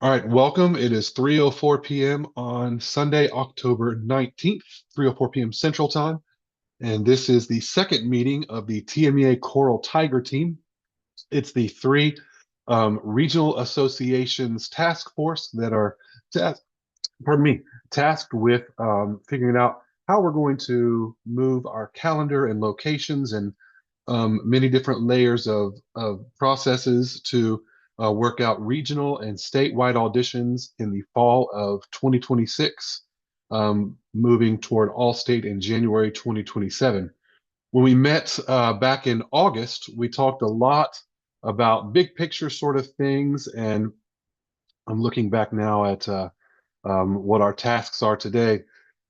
All right, welcome. It is 3:04 p.m. on Sunday, October 19th, 3:04 p.m. Central Time, and this is the second meeting of the TMEA Coral Tiger team. It's the three regional associations task force that are, ta- pardon me, tasked with figuring out how we're going to move our calendar and locations and many different layers of processes to work out regional and statewide auditions in the fall of 2026, moving toward all state in January 2027. When we met back in August, we talked a lot about big picture sort of things, and I'm looking back now at what our tasks are today.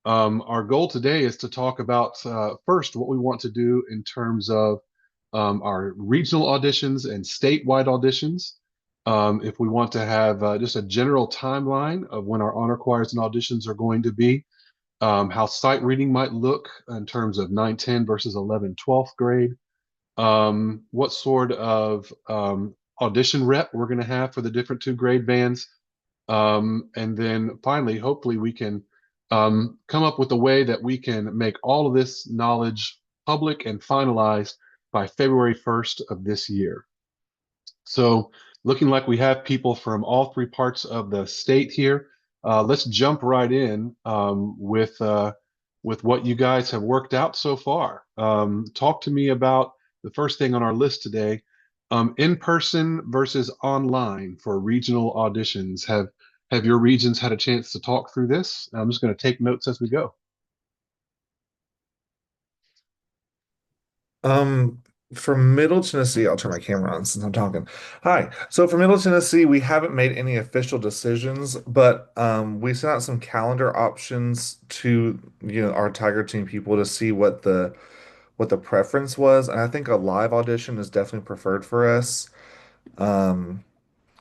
Our goal today is to talk about first what we want to do in terms of our regional auditions and statewide auditions. If we want to have just a general timeline of when our honor choirs and auditions are going to be, how sight reading might look in terms of 9, 10 versus 11, 12th grade, what sort of audition rep we're going to have for the different two grade bands, and then finally, hopefully, we can come up with a way that we can make all of this knowledge public and finalized by February 1st of this year. So, looking like we have people from all three parts of the state here. Let's jump right in with what you guys have worked out so far. Talk to me about the first thing on our list today, in person versus online for regional auditions. Have your regions had a chance to talk through this? I'm just going to take notes as we go. Um, for Middle Tennessee, I'll turn my camera on since I'm talking. Hi. So for Middle Tennessee, we haven't made any official decisions, but we sent out some calendar options to, our Tiger Team people to see what the preference was, and I think a live audition is definitely preferred for us.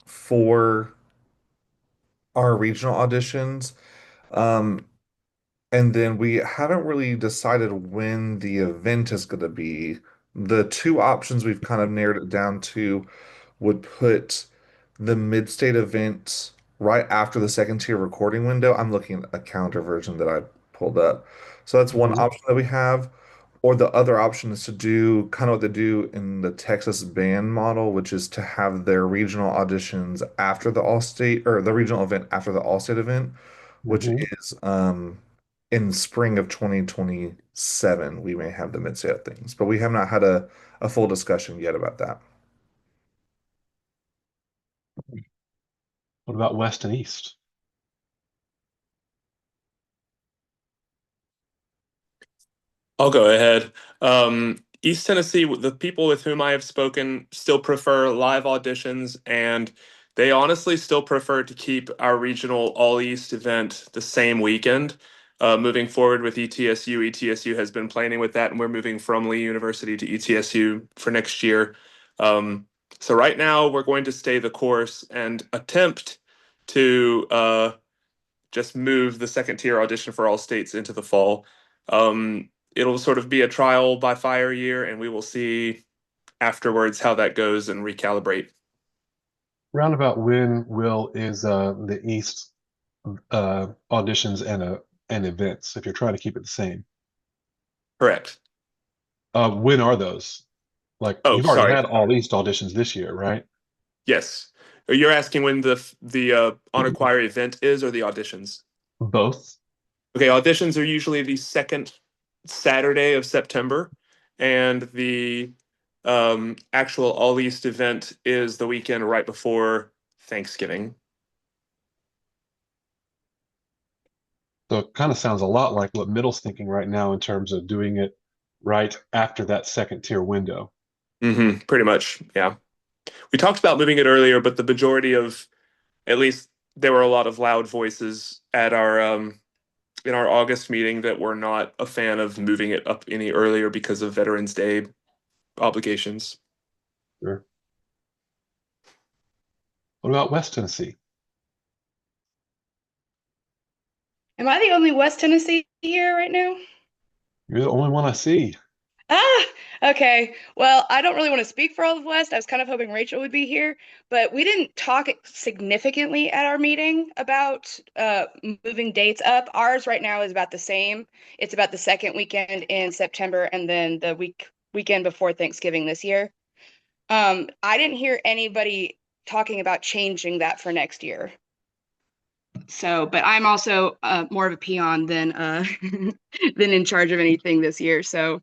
For our regional auditions. Um, And then we haven't really decided when the event is going to be. The two options we've kind of narrowed it down to would put the mid-state event right after the second tier recording window. I'm looking at a calendar version that I pulled up. So that's one Mhm. option that we have. Or the other option is to do kind of what they do in the Texas band model, which is to have their regional auditions after the All-State or the regional event after the All-State event, which Mhm. is in spring of 2027. We may have the mid-state things, but we have not had a full discussion yet about that. What about West and East? I'll go ahead. East Tennessee, the people with whom I have spoken still prefer live auditions, and they honestly still prefer to keep our regional All East event the same weekend. Moving forward with ETSU, ETSU has been planning with that, and we're moving from Lee University to ETSU for next year. Um, so right now, we're going to stay the course and attempt to just move the second tier audition for all states into the fall. It'll sort of be a trial by fire year, and we will see afterwards how that goes and recalibrate. Roundabout when will is the East auditions and events if you're trying to keep it the same? Correct. When are those? Like Oh, you've already sorry. had all East auditions this year, right? Yes. You're asking when the honor choir event is or the auditions? Both. Okay, auditions are usually the second Saturday of September, and the actual All East event is the weekend right before Thanksgiving. So it kind of sounds a lot like what Middle's thinking right now in terms of doing it right after that second tier window. Pretty much, yeah. We talked about moving it earlier, but the majority of, at least there were a lot of loud voices at our in our August meeting that were not a fan of moving it up any earlier because of Veterans Day obligations. Sure. What about West Tennessee? Am I the only West Tennessee here right now? You're the only one I see. Ah, okay. Well, I don't really want to speak for all of West. I was kind of hoping Rachel would be here, but we didn't talk significantly at our meeting about moving dates up. Ours right now is about the same. It's about the second weekend in September and then the weekend before Thanksgiving this year. I didn't hear anybody talking about changing that for next year. So, but I'm also more of a peon than than in charge of anything this year. So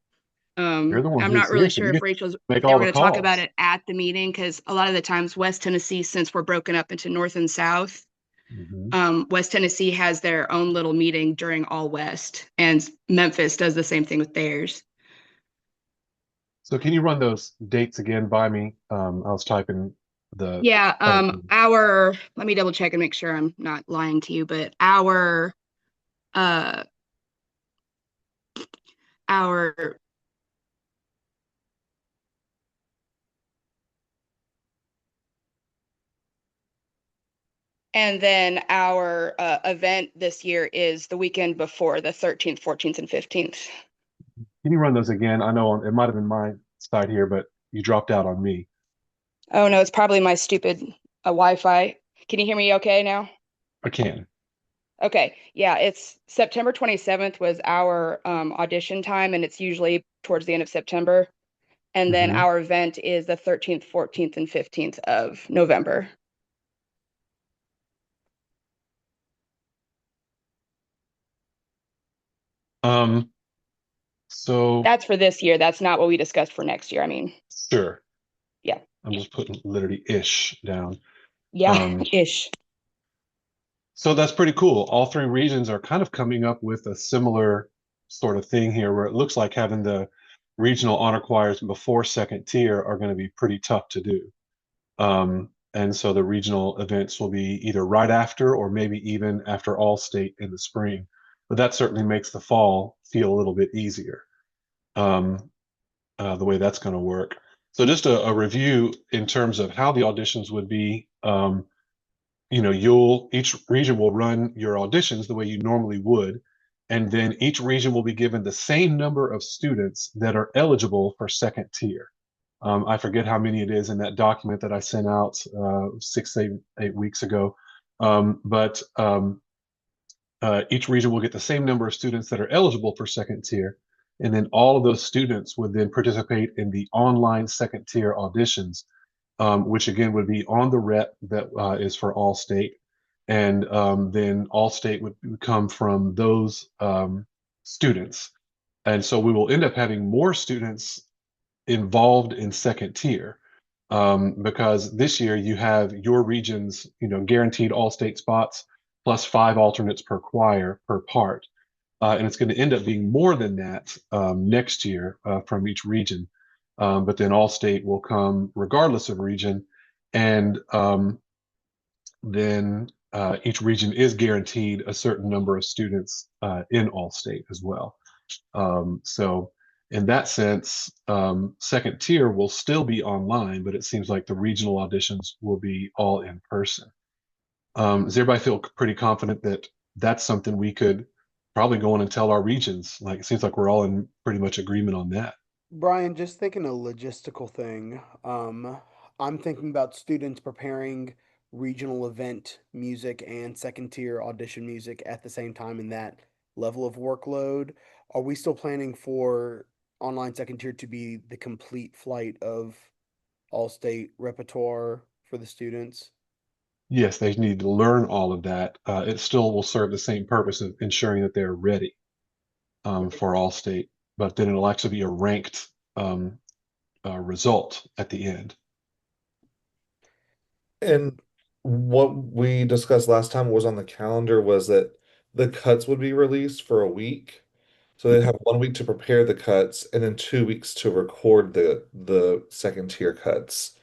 You're the one I'm who's not here, really so sure you if get Rachel's to make they all were the going to talk about calls. it at the meeting because a lot of the times West Tennessee, since we're broken up into North and South, Mhm. West Tennessee has their own little meeting during All West, and Memphis does the same thing with theirs. So can you run those dates again by me? I was typing the Yeah, other thing. our let me double check and make sure I'm not lying to you, but uh our and then our event this year is the weekend before the 13th, 14th, and 15th. Can you run those again? I know it might have been my side here, but you dropped out on me. Oh no, it's probably my stupid Wi-Fi. Can you hear me okay now? I can. Okay, yeah, it's September 27th was our audition time, and it's usually towards the end of September. And then Mhm. our event is the 13th, 14th, and 15th of November. Um, so That's for this year. That's not what we discussed for next year. I mean, sure. yeah, I'm just putting literally ish down. yeah, Um, ish. so that's pretty cool. All three regions are kind of coming up with a similar sort of thing here, where it looks like having the regional honor choirs before second tier are going to be pretty tough to do. And so the regional events will be either right after or maybe even after All State in the spring. But that certainly makes the fall feel a little bit easier, um, the way that's going to work. So just a review in terms of how the auditions would be. Each region will run your auditions the way you normally would, and then each region will be given the same number of students that are eligible for second tier. I forget how many it is in that document that I sent out 8 weeks ago. But each region will get the same number of students that are eligible for second tier. And then all of those students would then participate in the online second tier auditions, which again would be on the rep that is for All State. And then All State would come from those students. And so we will end up having more students involved in second tier, because this year you have your region's guaranteed all state spots plus 5 alternates per choir per part, and it's going to end up being more than that next year from each region, but then all state will come regardless of region, and then each region is guaranteed a certain number of students in all state as well. So in that sense, second tier will still be online, but it seems like the regional auditions will be all in person. Does everybody feel pretty confident that that's something we could probably go on and tell our regions? Like, it seems like we're all in pretty much agreement on that. Brian, just thinking a logistical thing. I'm thinking about students preparing regional event music and second tier audition music at the same time in that level of workload. Are we still planning for online second tier to be the complete flight of all state repertoire for the students? Yes, they need to learn all of that. It still will serve the same purpose of ensuring that they're ready for all state, but then it'll actually be a ranked um, result at the end. And what we discussed last time was on the calendar was that the cuts would be released for a week. So they'd have 1 week to prepare the cuts and then 2 weeks to record the second tier cuts.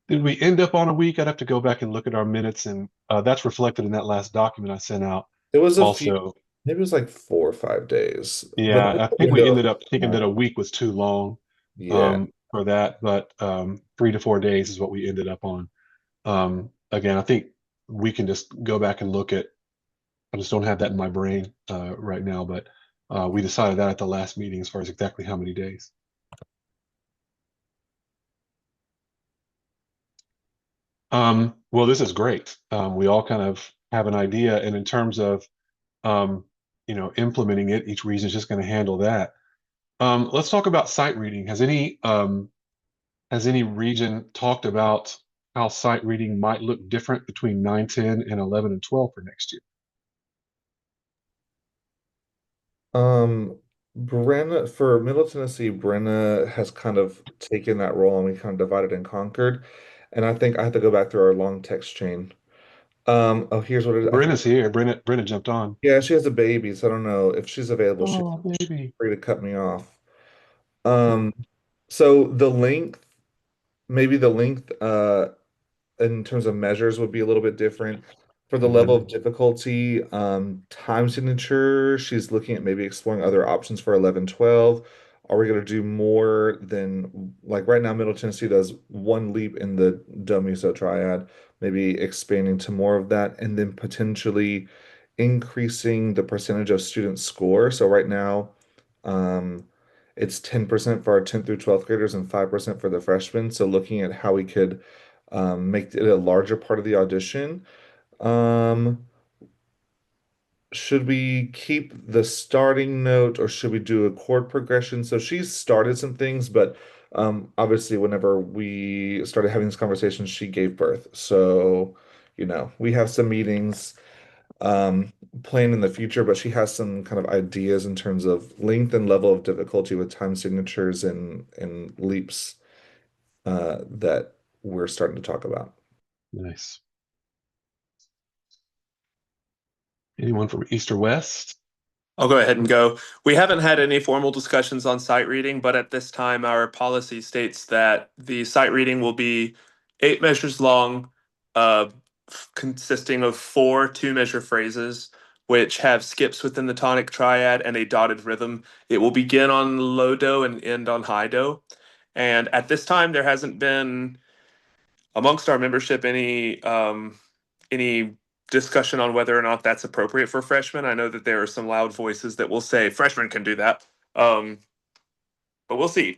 Did we end up on a week? I'd have to go back and look at our minutes, and that's reflected in that last document I sent out. It was a few, Also, maybe it was like 4 or 5 days. But yeah, there was I a think we window of ended up thinking that a time. week was too long Yeah. for that, but 3 to 4 days is what we ended up on. Again, I think we can just go back and look at. I just don't have that in my brain right now, but We decided that at the last meeting as far as exactly how many days. Well, this is great. We all kind of have an idea, and in terms of um, implementing it, each region is just going to handle that. Let's talk about sight reading. Has any region talked about how sight reading might look different between 9, 10, and 11 and 12 for next year? Brenna, for Middle Tennessee, Brenna has kind of taken that role and we kind of divided and conquered. And I think I have to go back through our long text chain. Oh, here's what it is. I think, Brenna's here. Brenna jumped on. yeah, she has a baby, so I don't know if she's available. She's Oh, baby. free to cut me off. Um, so the length, maybe the length, in terms of measures would be a little bit different. For the level Mhm. of difficulty, time signature, she's looking at maybe exploring other options for 11, 12. Are we going to do more than, like right now, Middle Tennessee does one leap in the Do Miso triad, maybe expanding to more of that, and then potentially increasing the percentage of student score. So right now, um, it's 10% for our 10th through 12th graders and 5% for the freshmen. So looking at how we could make it a larger part of the audition. Um, should we keep the starting note or should we do a chord progression? So she's started some things, but obviously, whenever we started having this conversation, she gave birth. So, we have some meetings um, planned in the future, but she has some kind of ideas in terms of length and level of difficulty with time signatures and leaps that we're starting to talk about. Nice. Anyone from East or West? I'll go ahead and go. We haven't had any formal discussions on sight reading, but at this time, our policy states that the sight reading will be 8 measures long, uh, consisting of 4 2 measure phrases, which have skips within the tonic triad and a dotted rhythm. It will begin on low do and end on high do. And at this time, there hasn't been amongst our membership any discussion on whether or not that's appropriate for freshmen. I know that there are some loud voices that will say freshmen can do that, but we'll see.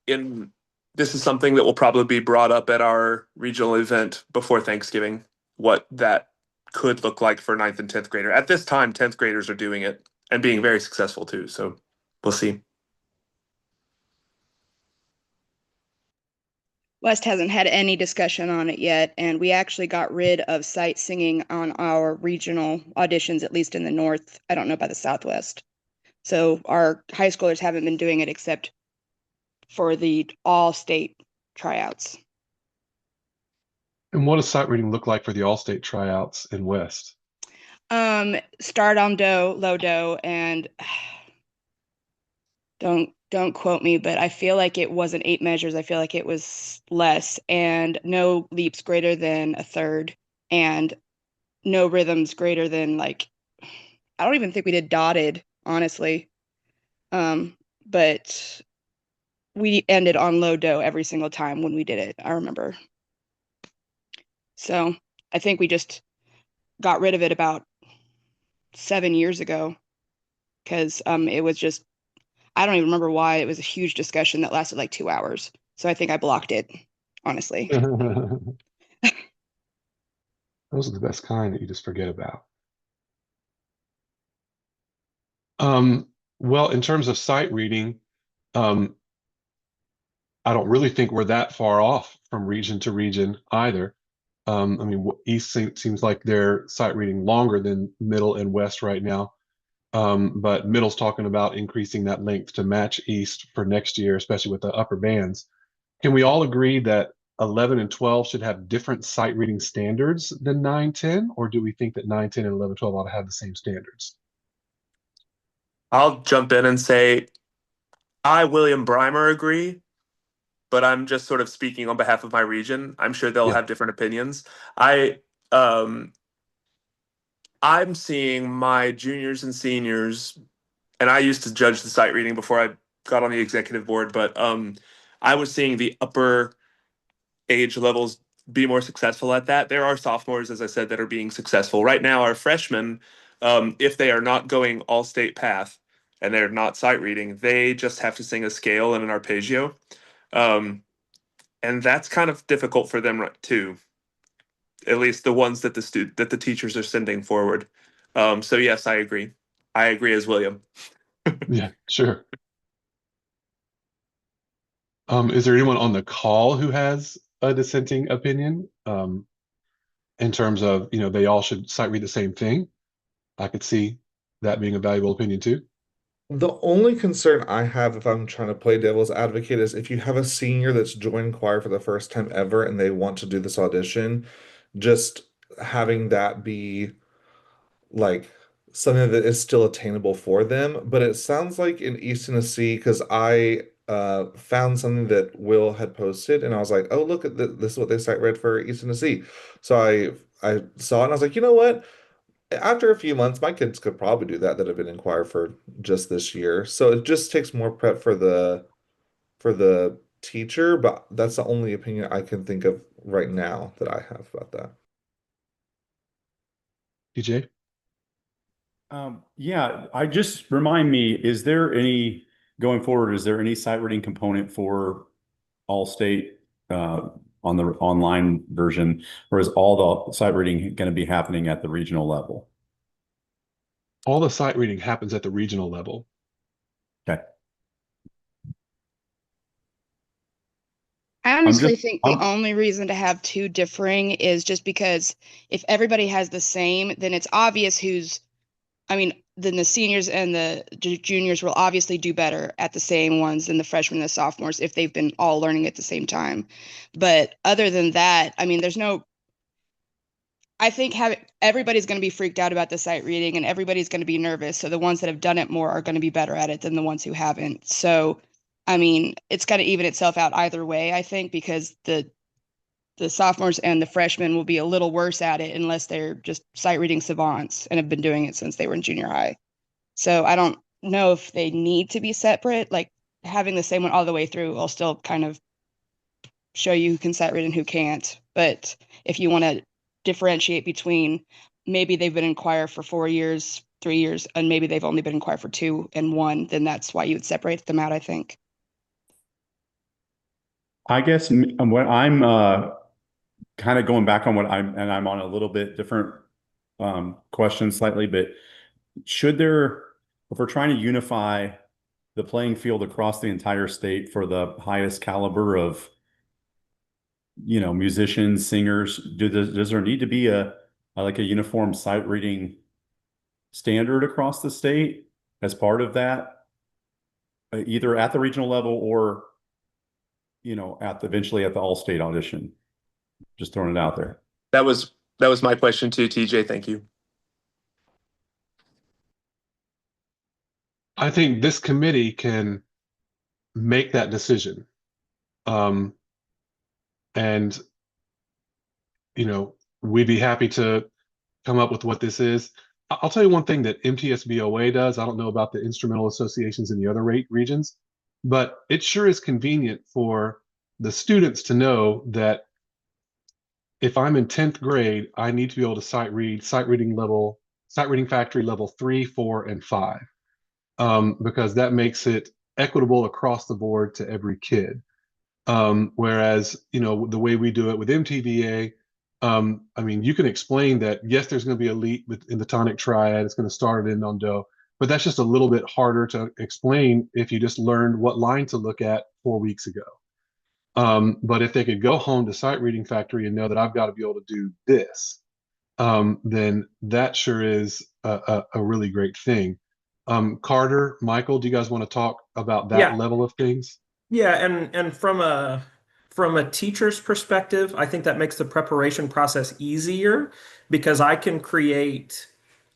In this is something that will probably be brought up at our regional event before Thanksgiving. What that could look like for 9th and 10th grader. At this time, 10th graders are doing it and being very successful too. So we'll see. West hasn't had any discussion on it yet, and we actually got rid of sight singing on our regional auditions, at least in the north. I don't know about the southwest. So our high schoolers haven't been doing it except for the all-state tryouts. And what does sight reading look like for the all-state tryouts in West? Start on do, low do, and don't quote me, but I feel like it wasn't 8 measures. I feel like it was less, and no leaps greater than a third, and no rhythms greater than like I don't even think we did dotted, honestly. But we ended on low do every single time when we did it, I remember. So I think we just got rid of it about 7 years ago because it was just I don't even remember why. It was a huge discussion that lasted like 2 hours. So I think I blocked it, honestly. Those are the best kind that you just forget about. Well, in terms of sight reading, um, I don't really think we're that far off from region to region either. I mean, East seems like they're sight reading longer than Middle and West right now. But Middle's talking about increasing that length to match East for next year, especially with the upper bands. Can we all agree that 11 and 12 should have different sight reading standards than 9, 10? Or do we think that 9, 10, and 11, 12 ought to have the same standards? I'll jump in and say I, William Breimer, agree, but I'm just sort of speaking on behalf of my region. I'm sure they'll Yeah. have different opinions. Um I'm seeing my juniors and seniors, and I used to judge the sight reading before I got on the executive board, but I was seeing the upper age levels be more successful at that. There are sophomores, as I said, that are being successful. Right now, our freshmen, if they are not going all state path, and they're not sight reading, they just have to sing a scale and an arpeggio. Um, and that's kind of difficult for them too. At least the ones that the teachers are sending forward. So yes, I agree. I agree as William. Yeah, sure. Is there anyone on the call who has a dissenting opinion? In terms of, they all should sight read the same thing. I could see that being a valuable opinion too. The only concern I have if I'm trying to play devil's advocate is if you have a senior that's joined choir for the first time ever and they want to do this audition, just having that be like something that is still attainable for them. But it sounds like in East Tennessee, because I found something that Will had posted, and I was like, "Oh, look at this is what they cite read for East Tennessee." So I saw it, and I was like, "You know what? After a few months, my kids could probably do that have been in choir for just this year." So it just takes more prep for the teacher, but that's the only opinion I can think of right now that I have about that. DJ? Yeah, I just remind me, going forward, is there any sight reading component for All-State on the online version, or is all the sight reading going to be happening at the regional level? All the sight reading happens at the regional level. Okay. I honestly think the I'm- only reason to have two differing is just because if everybody has the same, then it's obvious then the seniors and the juniors will obviously do better at the same ones than the freshmen and the sophomores if they've been all learning at the same time. But other than that, I think everybody's going to be freaked out about the sight reading and everybody's going to be nervous. So the ones that have done it more are going to be better at it than the ones who haven't. So, it's got to even itself out either way, I think, because the sophomores and the freshmen will be a little worse at it unless they're just sight reading savants and have been doing it since they were in junior high. So I don't know if they need to be separate. Like having the same one all the way through will still kind of show you who can sight read and who can't. But if you want to differentiate between maybe they've been in choir for 4 years, 3 years, and maybe they've only been in choir for 2 and 1, then that's why you would separate them out, I think. I guess what I'm kind of going back on I'm on a little bit different question slightly, but if we're trying to unify the playing field across the entire state for the highest caliber of, musicians, singers, does there need to be a uniform sight reading standard across the state as part of that, either at the regional level or, eventually at the all-state audition? Just throwing it out there. That was my question too, TJ. Thank you. I think this committee can make that decision. And, we'd be happy to come up with what this is. I'll tell you one thing that MTSBOA does. I don't know about the instrumental associations in the other regions, but it sure is convenient for the students to know that if I'm in 10th grade, I need to be able to sight reading factory level 3, 4, and 5, because that makes it equitable across the board to every kid. Whereas, the way we do it with MTVA, you can explain that, yes, there's going to be elite in the tonic triad. It's going to start in on do, but that's just a little bit harder to explain if you just learned what line to look at 4 weeks ago. But if they could go home to sight reading factory and know that I've got to be able to do this, then that sure is a really great thing. Carter, Michael, do you guys want to talk about that level of things? Yeah, and from a teacher's perspective, I think that makes the preparation process easier because I can create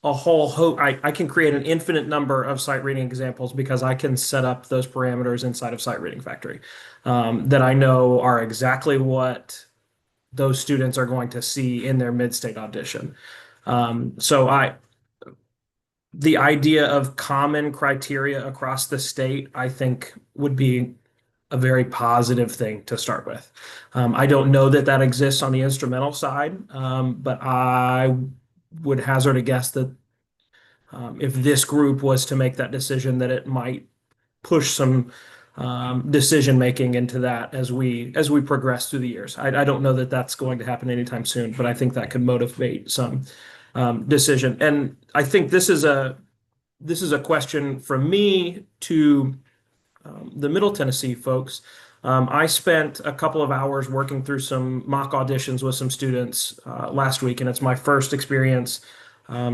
I can create an infinite number of sight reading examples because I can set up those parameters inside of Sight Reading Factory that I know are exactly what those students are going to see in their mid-state audition. The idea of common criteria across the state, I think, would be a very positive thing to start with. I don't know that exists on the instrumental side, but I would hazard a guess that if this group was to make that decision, that it might push some decision making into that as we progress through the years. I don't know that that's going to happen anytime soon, but I think that could motivate some decision. And I think this is a question from me to the Middle Tennessee folks. I spent a couple of hours working through some mock auditions with some students last week, and it's my first experience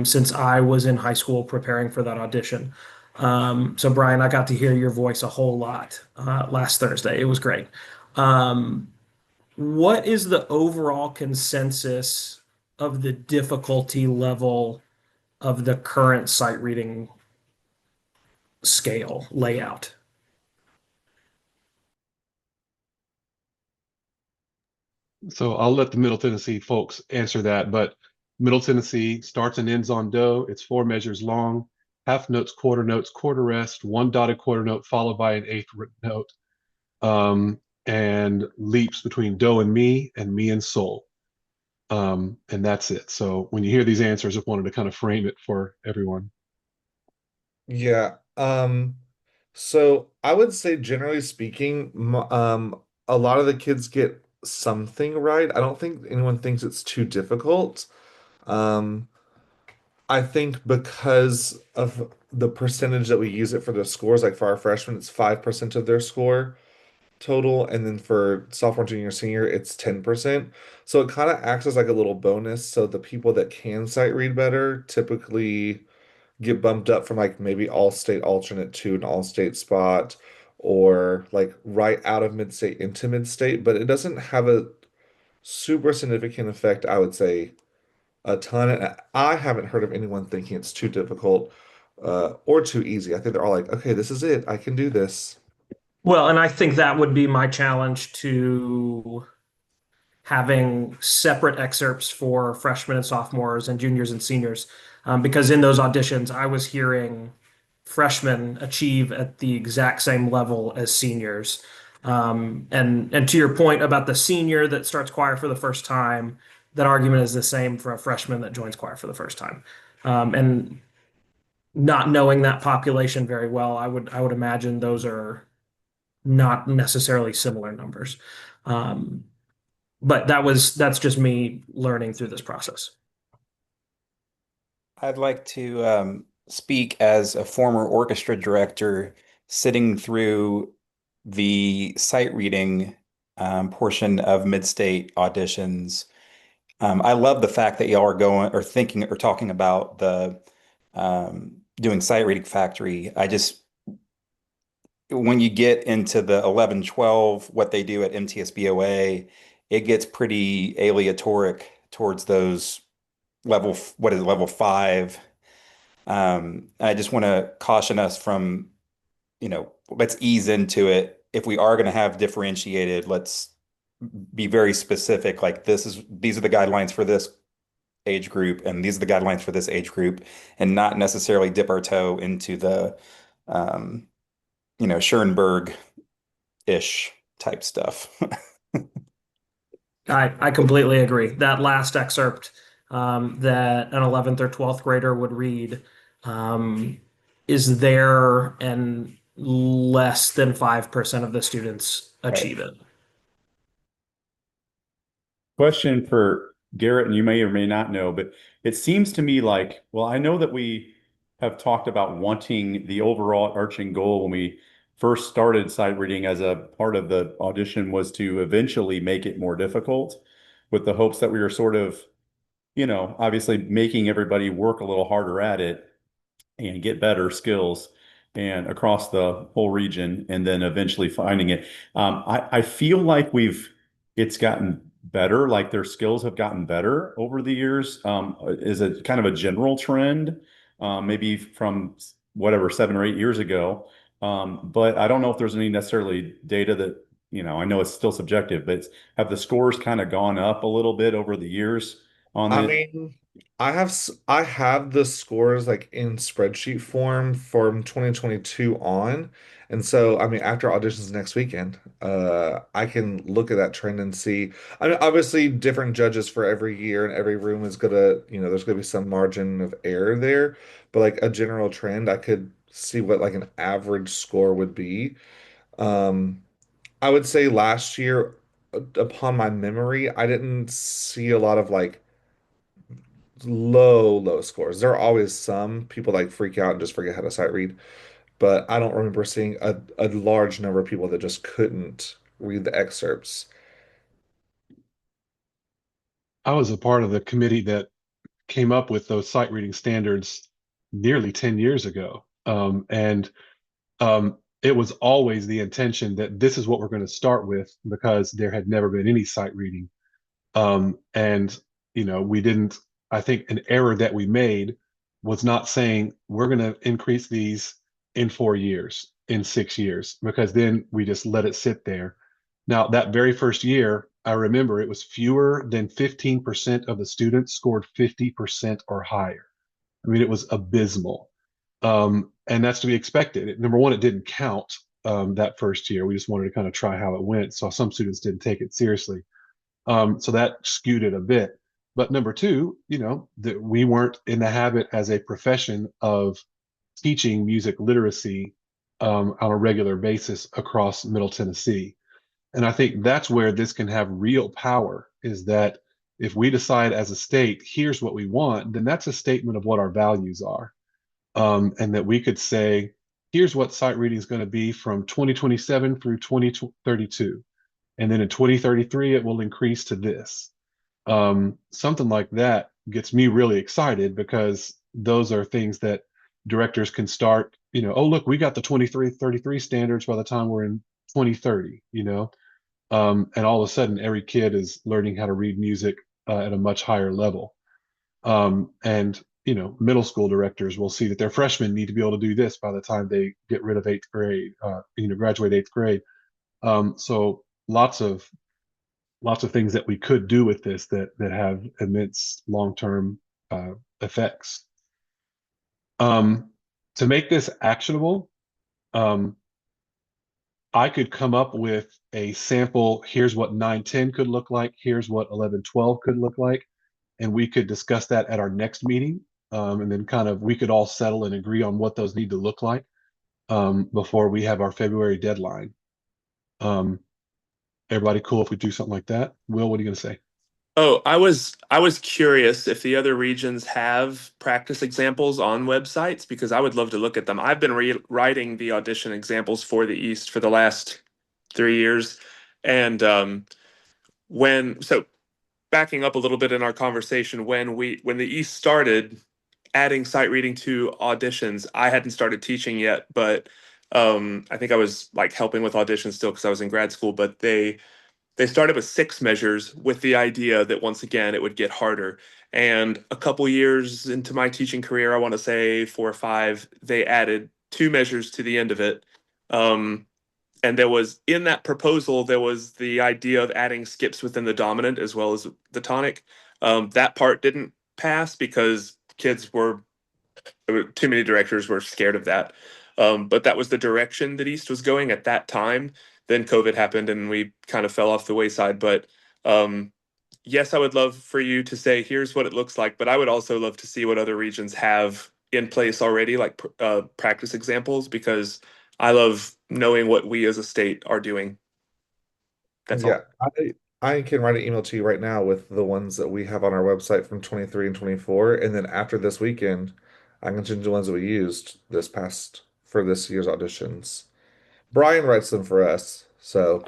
since I was in high school preparing for that audition. So Brian, I got to hear your voice a whole lot last Thursday. It was great. What is the overall consensus of the difficulty level of the current sight reading scale layout? So I'll let the Middle Tennessee folks answer that, but Middle Tennessee starts and ends on do. It's 4 measures long, half notes, quarter rest, 1 dotted quarter note followed by an 8th written note, and leaps between do and mi and sol. And that's it. So when you hear these answers, I wanted to kind of frame it for everyone. Yeah. So I would say generally speaking, a lot of the kids get something right. I don't think anyone thinks it's too difficult. Um, I think because of the percentage that we use it for the scores, like for our freshmen, it's 5% of their score total, and then for sophomore, junior, senior, it's 10%. So it kind of acts as like a little bonus. So the people that can sight read better typically get bumped up from like maybe all-state alternate to an all-state spot, or like right out of mid-state into mid-state, but it doesn't have a super significant effect, I would say a ton. And I haven't heard of anyone thinking it's too difficult or too easy. I think they're all like, okay, this is it. I can do this. Well, and I think that would be my challenge to having separate excerpts for freshmen and sophomores and juniors and seniors, because in those auditions, I was hearing freshmen achieve at the exact same level as seniors. And to your point about the senior that starts choir for the first time, that argument is the same for a freshman that joins choir for the first time. And not knowing that population very well, I would imagine those are not necessarily similar numbers. But that's just me learning through this process. I'd like to speak as a former orchestra director sitting through the sight reading portion of mid-state auditions. I love the fact that y'all are going or thinking or talking about the doing sight reading factory. When you get into the 11, 12, what they do at MTSBOA, it gets pretty aleatoric towards those level 5. I just want to caution us from, let's ease into it. If we are going to have differentiated, let's be very specific. Like these are the guidelines for this age group, and these are the guidelines for this age group, and not necessarily dip our toe into the, Schoenberg-ish type stuff. I completely agree. That last excerpt that an 11th or 12th grader would read is there, and less than 5% of the students achieve it. Question for Garrett, and you may or may not know, but it seems to me like, well, I know that we have talked about wanting the overall arching goal when we first started sight reading as a part of the audition was to eventually make it more difficult, with the hopes that we were sort of, obviously making everybody work a little harder at it and get better skills and across the whole region, and then eventually finding it. I feel like it's gotten better, like their skills have gotten better over the years. Is it kind of a general trend, maybe from whatever 7 or 8 years ago? But I don't know if there's any necessarily data that, I know it's still subjective, but have the scores kind of gone up a little bit over the years on I it? mean, I have the scores like in spreadsheet form from 2022 on. And so I mean after auditions next weekend, I can look at that trend and see. I mean obviously different judges for every year and every room is gonna, there's gonna be some margin of error there, but like a general trend, I could see what like an average score would be. Um I would say last year, upon my memory, I didn't see a lot of like low scores. There are always some people like freak out and just forget how to sight read, but I don't remember seeing a large number of people that just couldn't read the excerpts. I was a part of the committee that came up with those sight reading standards nearly 10 years ago. It was always the intention that this is what we're going to start with because there had never been any sight reading. And, we didn't, I think an error that we made was not saying we're going to increase these in 4 years, in 6 years, because then we just let it sit there. Now, that very first year, I remember it was fewer than 15% of the students scored 50% or higher. I mean, it was abysmal. And that's to be expected. Number one, it didn't count that first year. We just wanted to kind of try how it went. So some students didn't take it seriously. So that skewed it a bit. But number two, that we weren't in the habit as a profession of teaching music literacy on a regular basis across Middle Tennessee. And I think that's where this can have real power is that if we decide as a state, here's what we want, then that's a statement of what our values are. And that we could say, here's what sight reading is going to be from 2027 through 2032. And then in 2033, it will increase to this. Something like that gets me really excited because those are things that directors can start, oh, look, we got the 2333 standards by the time we're in 2030, and all of a sudden every kid is learning how to read music at a much higher level. And middle school directors will see that their freshmen need to be able to do this by the time they get rid of eighth grade, graduate eighth grade. So lots of things that we could do with this that have immense long-term effects. To make this actionable, I could come up with a sample. Here's what 910 could look like. Here's what 1112 could look like. And we could discuss that at our next meeting. And then we could all settle and agree on what those need to look like before we have our February deadline. Everybody cool if we do something like that? Will, what are you going to say? Oh, I was curious if the other regions have practice examples on websites because I would love to look at them. I've been writing the audition examples for the East for the last 3 years, and backing up a little bit in our conversation, when the East started adding sight reading to auditions, I hadn't started teaching yet, but I think I was like helping with auditions still because I was in grad school, but they started with 6 measures with the idea that once again it would get harder. And a couple years into my teaching career, I want to say 4 or 5, they added 2 measures to the end of it. And there was in that proposal, there was the idea of adding skips within the dominant as well as the tonic. That part didn't pass because too many directors were scared of that. But that was the direction that East was going at that time. Then COVID happened and we kind of fell off the wayside. But yes, I would love for you to say, here's what it looks like. But I would also love to see what other regions have in place already, like practice examples, because I love knowing what we as a state are doing. That's all. Yeah, I can write an email to you right now with the ones that we have on our website from 23 and 24, and then after this weekend, I can change the ones that we used for this year's auditions. Brian writes them for us, so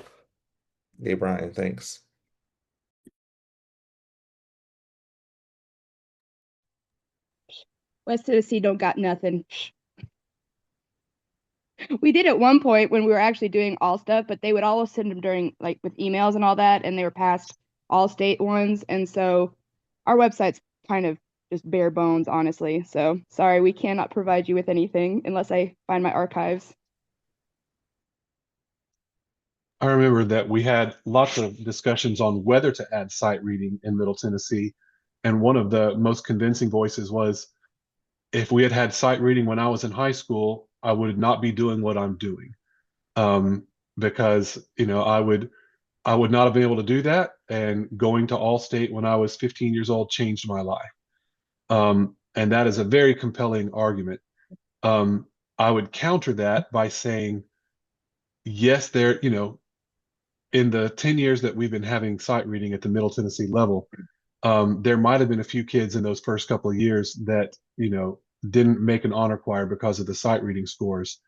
yay, Brian, thanks. West Tennessee don't got nothing. We did at one point when we were actually doing all stuff, but they would always send them during like with emails and all that, and they were past all state ones. And so our website's kind of just bare bones, honestly. So sorry, we cannot provide you with anything unless I find my archives. I remember that we had lots of discussions on whether to add sight reading in Middle Tennessee. And one of the most convincing voices was, if we had had sight reading when I was in high school, I would not be doing what I'm doing. Because, I would not have been able to do that. And going to Allstate when I was 15 years old changed my life. And that is a very compelling argument. I would counter that by saying, yes, in the 10 years that we've been having sight reading at the Middle Tennessee level, there might have been a few kids in those first couple of years that, didn't make an honor choir because of the sight reading scores.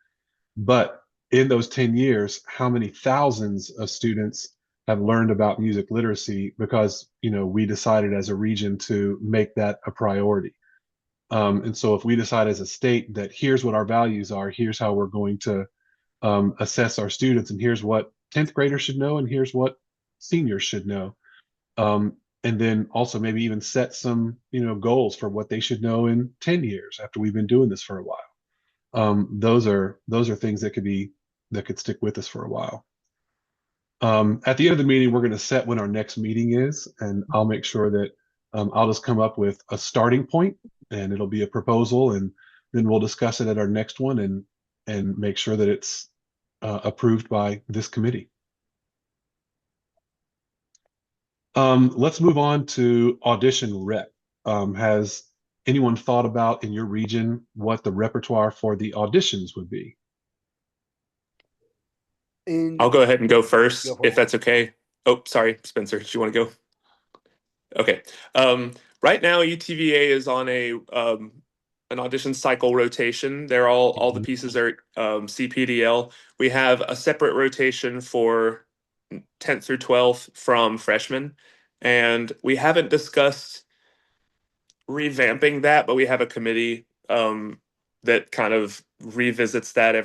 But in those 10 years, how many thousands of students have learned about music literacy because, we decided as a region to make that a priority. And so if we decide as a state that here's what our values are, here's how we're going to assess our students, and here's what 10th graders should know, and here's what seniors should know. And then also maybe even set some, goals for what they should know in 10 years after we've been doing this for a while. Those are things that could stick with us for a while. At the end of the meeting, we're going to set when our next meeting is, and I'll make sure that I'll just come up with a starting point, and it'll be a proposal, and then we'll discuss it at our next one and make sure that it's approved by this committee. Let's move on to audition rep. Has anyone thought about in your region what the repertoire for the auditions would be? I'll go ahead and go Go first, for if it. that's okay. Oh, sorry, Spencer, do you want to go? Okay. Right now, UTVA is on an audition cycle rotation. They're all the pieces are CPDL. We have a separate rotation for 10th through 12th from freshmen, and we haven't discussed revamping that, but we have a committee that kind of revisits that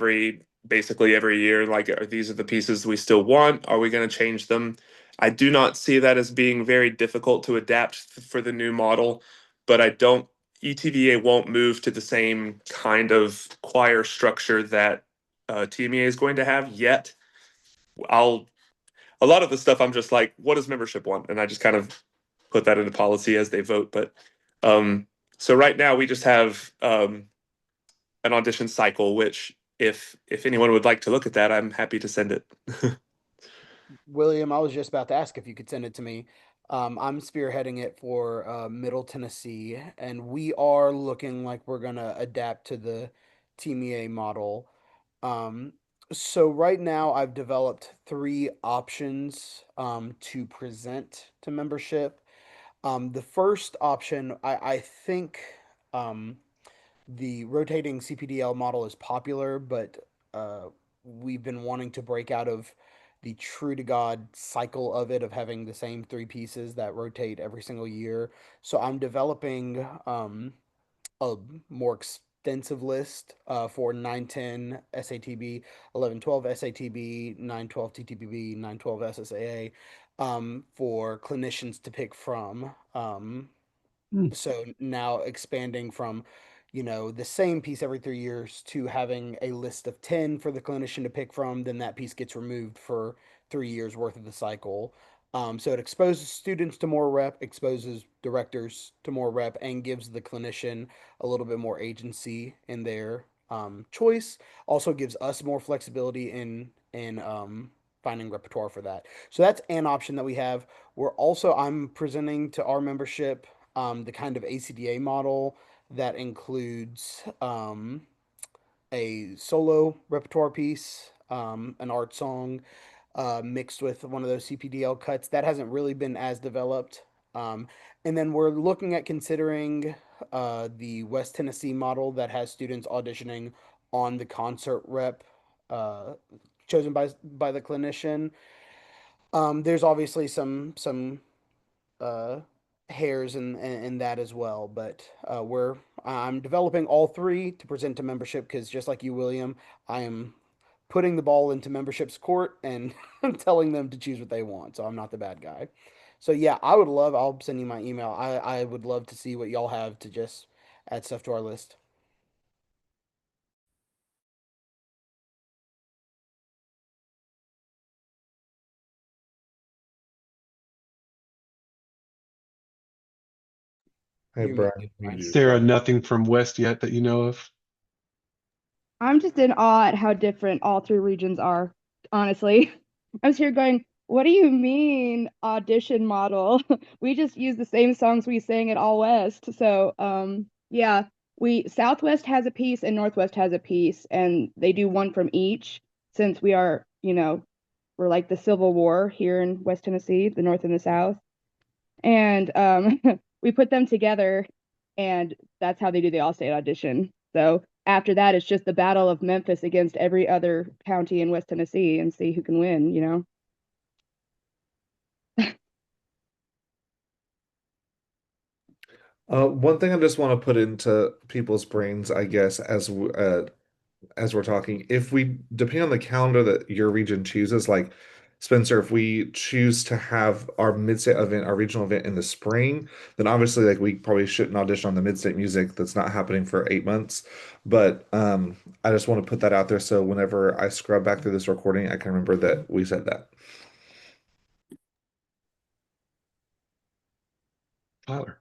basically every year. Like, these are the pieces we still want. Are we going to change them? I do not see that as being very difficult to adapt for the new model, but UTVA won't move to the same kind of choir structure that TMEA is going to have yet. A lot of the stuff I'm just like, what does membership want? And I just kind of put that into policy as they vote. But so right now we just have an audition cycle, which if anyone would like to look at that, I'm happy to send it. William, I was just about to ask if you could send it to me. I'm spearheading it for Middle Tennessee, and we are looking like we're gonna adapt to the TMEA model. Um, so right now, I've developed three options to present to membership. The first option, I think the rotating CPDL model is popular, but we've been wanting to break out of the true to God cycle of it, of having the same three pieces that rotate every single year. So I'm developing a more extensive list for 910 SATB, 1112 SATB, 912 TTBB, 912 SSAA for clinicians to pick from. So now expanding from, the same piece every 3 years to having a list of 10 for the clinician to pick from, then that piece gets removed for 3 years worth of the cycle. So it exposes students to more rep, exposes directors to more rep, and gives the clinician a little bit more agency in their choice. Also gives us more flexibility in finding repertoire for that. So that's an option that we have. I'm presenting to our membership the kind of ACDA model that includes a solo repertoire piece, an art song, mixed with one of those CPDL cuts. That hasn't really been as developed. And then we're looking at considering the West Tennessee model that has students auditioning on the concert rep chosen by the clinician. There's obviously some uh, hairs in that as well. But I'm developing all three to present to membership because just like you, William, I am putting the ball into membership's court and telling them to choose what they want. So I'm not the bad guy. So yeah, I'll send you my email. I would love to see what y'all have to just add stuff to our list. Hey, You're Brian. muted, you Brian. do. Sarah, nothing from West yet that you know of? I'm just in awe at how different all three regions are, honestly. I was here going, what do you mean audition model? We just use the same songs we sang at All West. So, yeah, we Southwest has a piece and Northwest has a piece, and they do one from each since we are, we're like the Civil War here in West Tennessee, the North and the South. And we put them together, and that's how they do the all-state audition. So after that, it's just the Battle of Memphis against every other county in West Tennessee and see who can win, you know? One thing I just want to put into people's brains, I guess, as we're talking, if we depending on the calendar that your region chooses, like Spencer, if we choose to have our mid-state event, our regional event in the spring, then obviously like we probably shouldn't audition on the mid-state music that's not happening for 8 months. But I just want to put that out there so whenever I scrub back through this recording, I can remember that we said that. Tyler.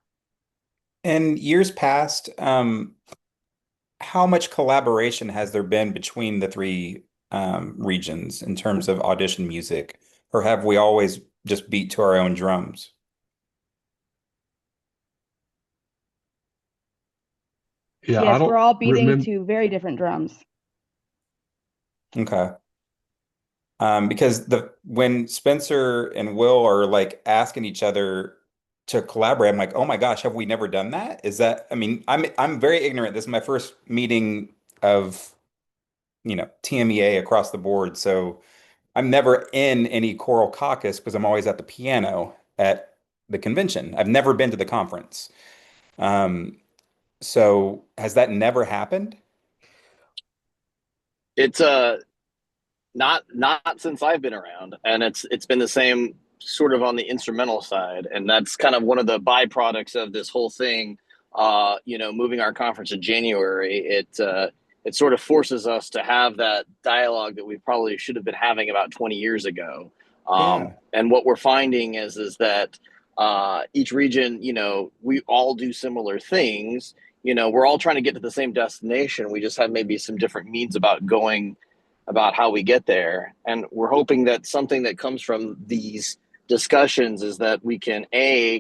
In years past, how much collaboration has there been between the three regions in terms of audition music, or have we always just beat to our own drums? Yeah, I Yes, we're don't all beating remember. to very different drums. Okay. Because when Spencer and Will are like asking each other to collaborate, I'm like, oh my gosh, have we never done that? Is that, I mean, I'm very ignorant. This is my first meeting of, TMEA across the board. So I'm never in any choral caucus because I'm always at the piano at the convention. I've never been to the conference. Um, so has that never happened? It's not since I've been around, and it's been the same sort of on the instrumental side, and that's kind of one of the byproducts of this whole thing. Moving our conference in January, it sort of forces us to have that dialogue that we probably should have been having about 20 years ago. Yeah. And what we're finding is that each region, we all do similar things. We're all trying to get to the same destination. We just have maybe some different means about how we get there. And we're hoping that something that comes from these discussions is that we can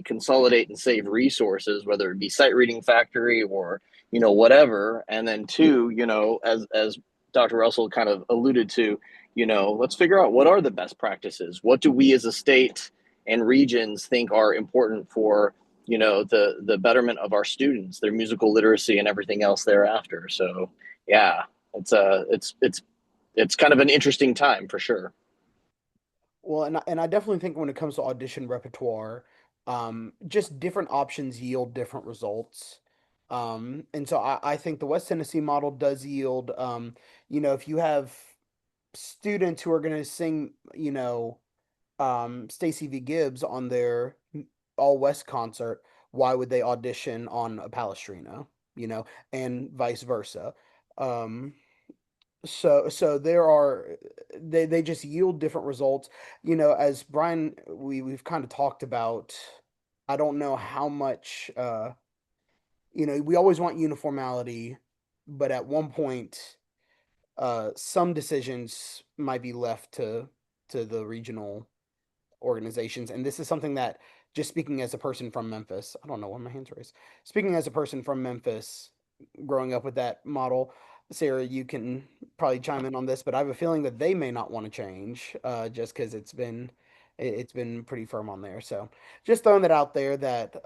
consolidate and save resources, whether it be Sight Reading Factory or whatever. And then two, as Dr. Russell kind of alluded to, let's figure out what are the best practices. What do we as a state and regions think are important for the betterment of our students, their musical literacy, and everything else thereafter. So yeah, it's kind of an interesting time for sure. Well, and I definitely think when it comes to audition repertoire, just different options yield different results. And so I think the West Tennessee model does yield, if you have students who are going to sing, Stacey V. Gibbs on their All West concert, why would they audition on a Palestrina, and vice versa? Um, so they just yield different results. As Brian, we've kind of talked about, I don't know how much, we always want uniformity, but at one point, some decisions might be left to the regional organizations. And this is something that, just speaking as a person from Memphis, I don't know why my hands raised. Speaking as a person from Memphis, growing up with that model, Sarah, you can probably chime in on this, but I have a feeling that they may not want to change, just because it's been pretty firm on there. So just throwing that out there that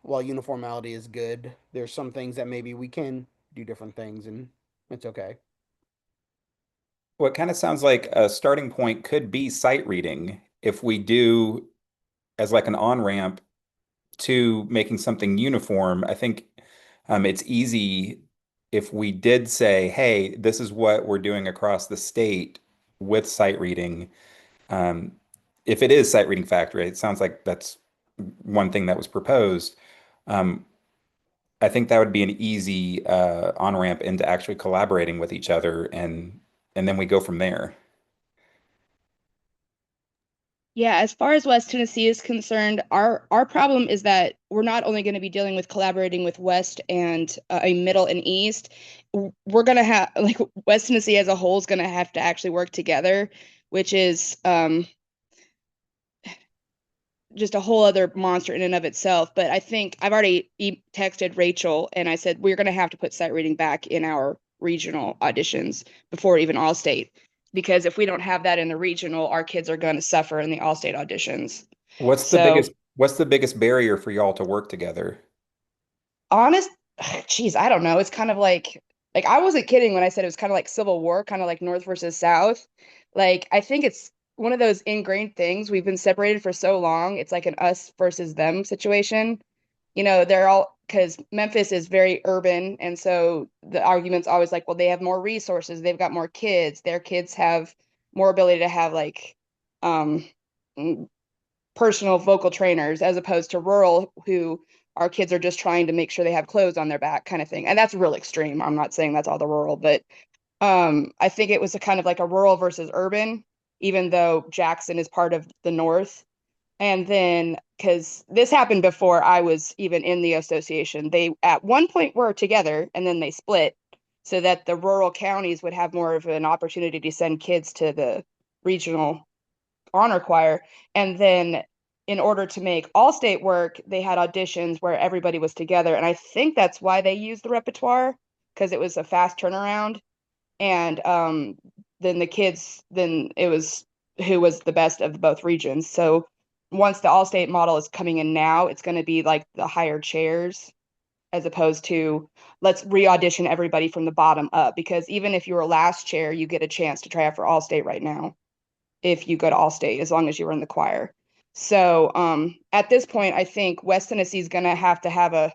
while uniformity is good, there's some things that maybe we can do different things, and it's okay. Well, it kind of sounds like a starting point could be sight reading if we do as like an on-ramp to making something uniform. I think it's easy if we did say, hey, this is what we're doing across the state with sight reading. Um, if it is Sight Reading Factory, it sounds like that's one thing that was proposed. Um, I think that would be an easy on-ramp into actually collaborating with each other, and then we go from there. Yeah, as far as West Tennessee is concerned, our problem is that we're not only going to be dealing with collaborating with West and Middle and East. We're going to have like West Tennessee as a whole is going to have to actually work together, which is just a whole other monster in and of itself. But I think I've already texted Rachel and I said we're going to have to put sight reading back in our regional auditions before even All-State, because if we don't have that in the regional, our kids are going to suffer in the All-State auditions. What's the biggest barrier for y'all to work together? Honest, geez, I don't know. It's kind of like I wasn't kidding when I said it was kind of like Civil War, kind of like North versus South. Like I think it's one of those ingrained things. We've been separated for so long. It's like an us versus them situation. They're all, because Memphis is very urban, and so the argument's always like, well, they have more resources, they've got more kids, their kids have more ability to have like um personal vocal trainers, as opposed to rural, who our kids are just trying to make sure they have clothes on their back kind of thing. And that's real extreme. I'm not saying that's all the rural, but I think it was a kind of like a rural versus urban, even though Jackson is part of the North. And then, because this happened before I was even in the association, they at one point were together and then they split so that the rural counties would have more of an opportunity to send kids to the regional honor choir. And then in order to make All-State work, they had auditions where everybody was together. And I think that's why they used the repertoire, because it was a fast turnaround. And then it was who was the best of both regions. So once the All-State model is coming in now, it's going to be like the higher chairs, as opposed to let's re-audition everybody from the bottom up, because even if you were last chair, you get a chance to try out for All-State right now if you go to All-State, as long as you were in the choir. So at this point, I think West Tennessee is going to have a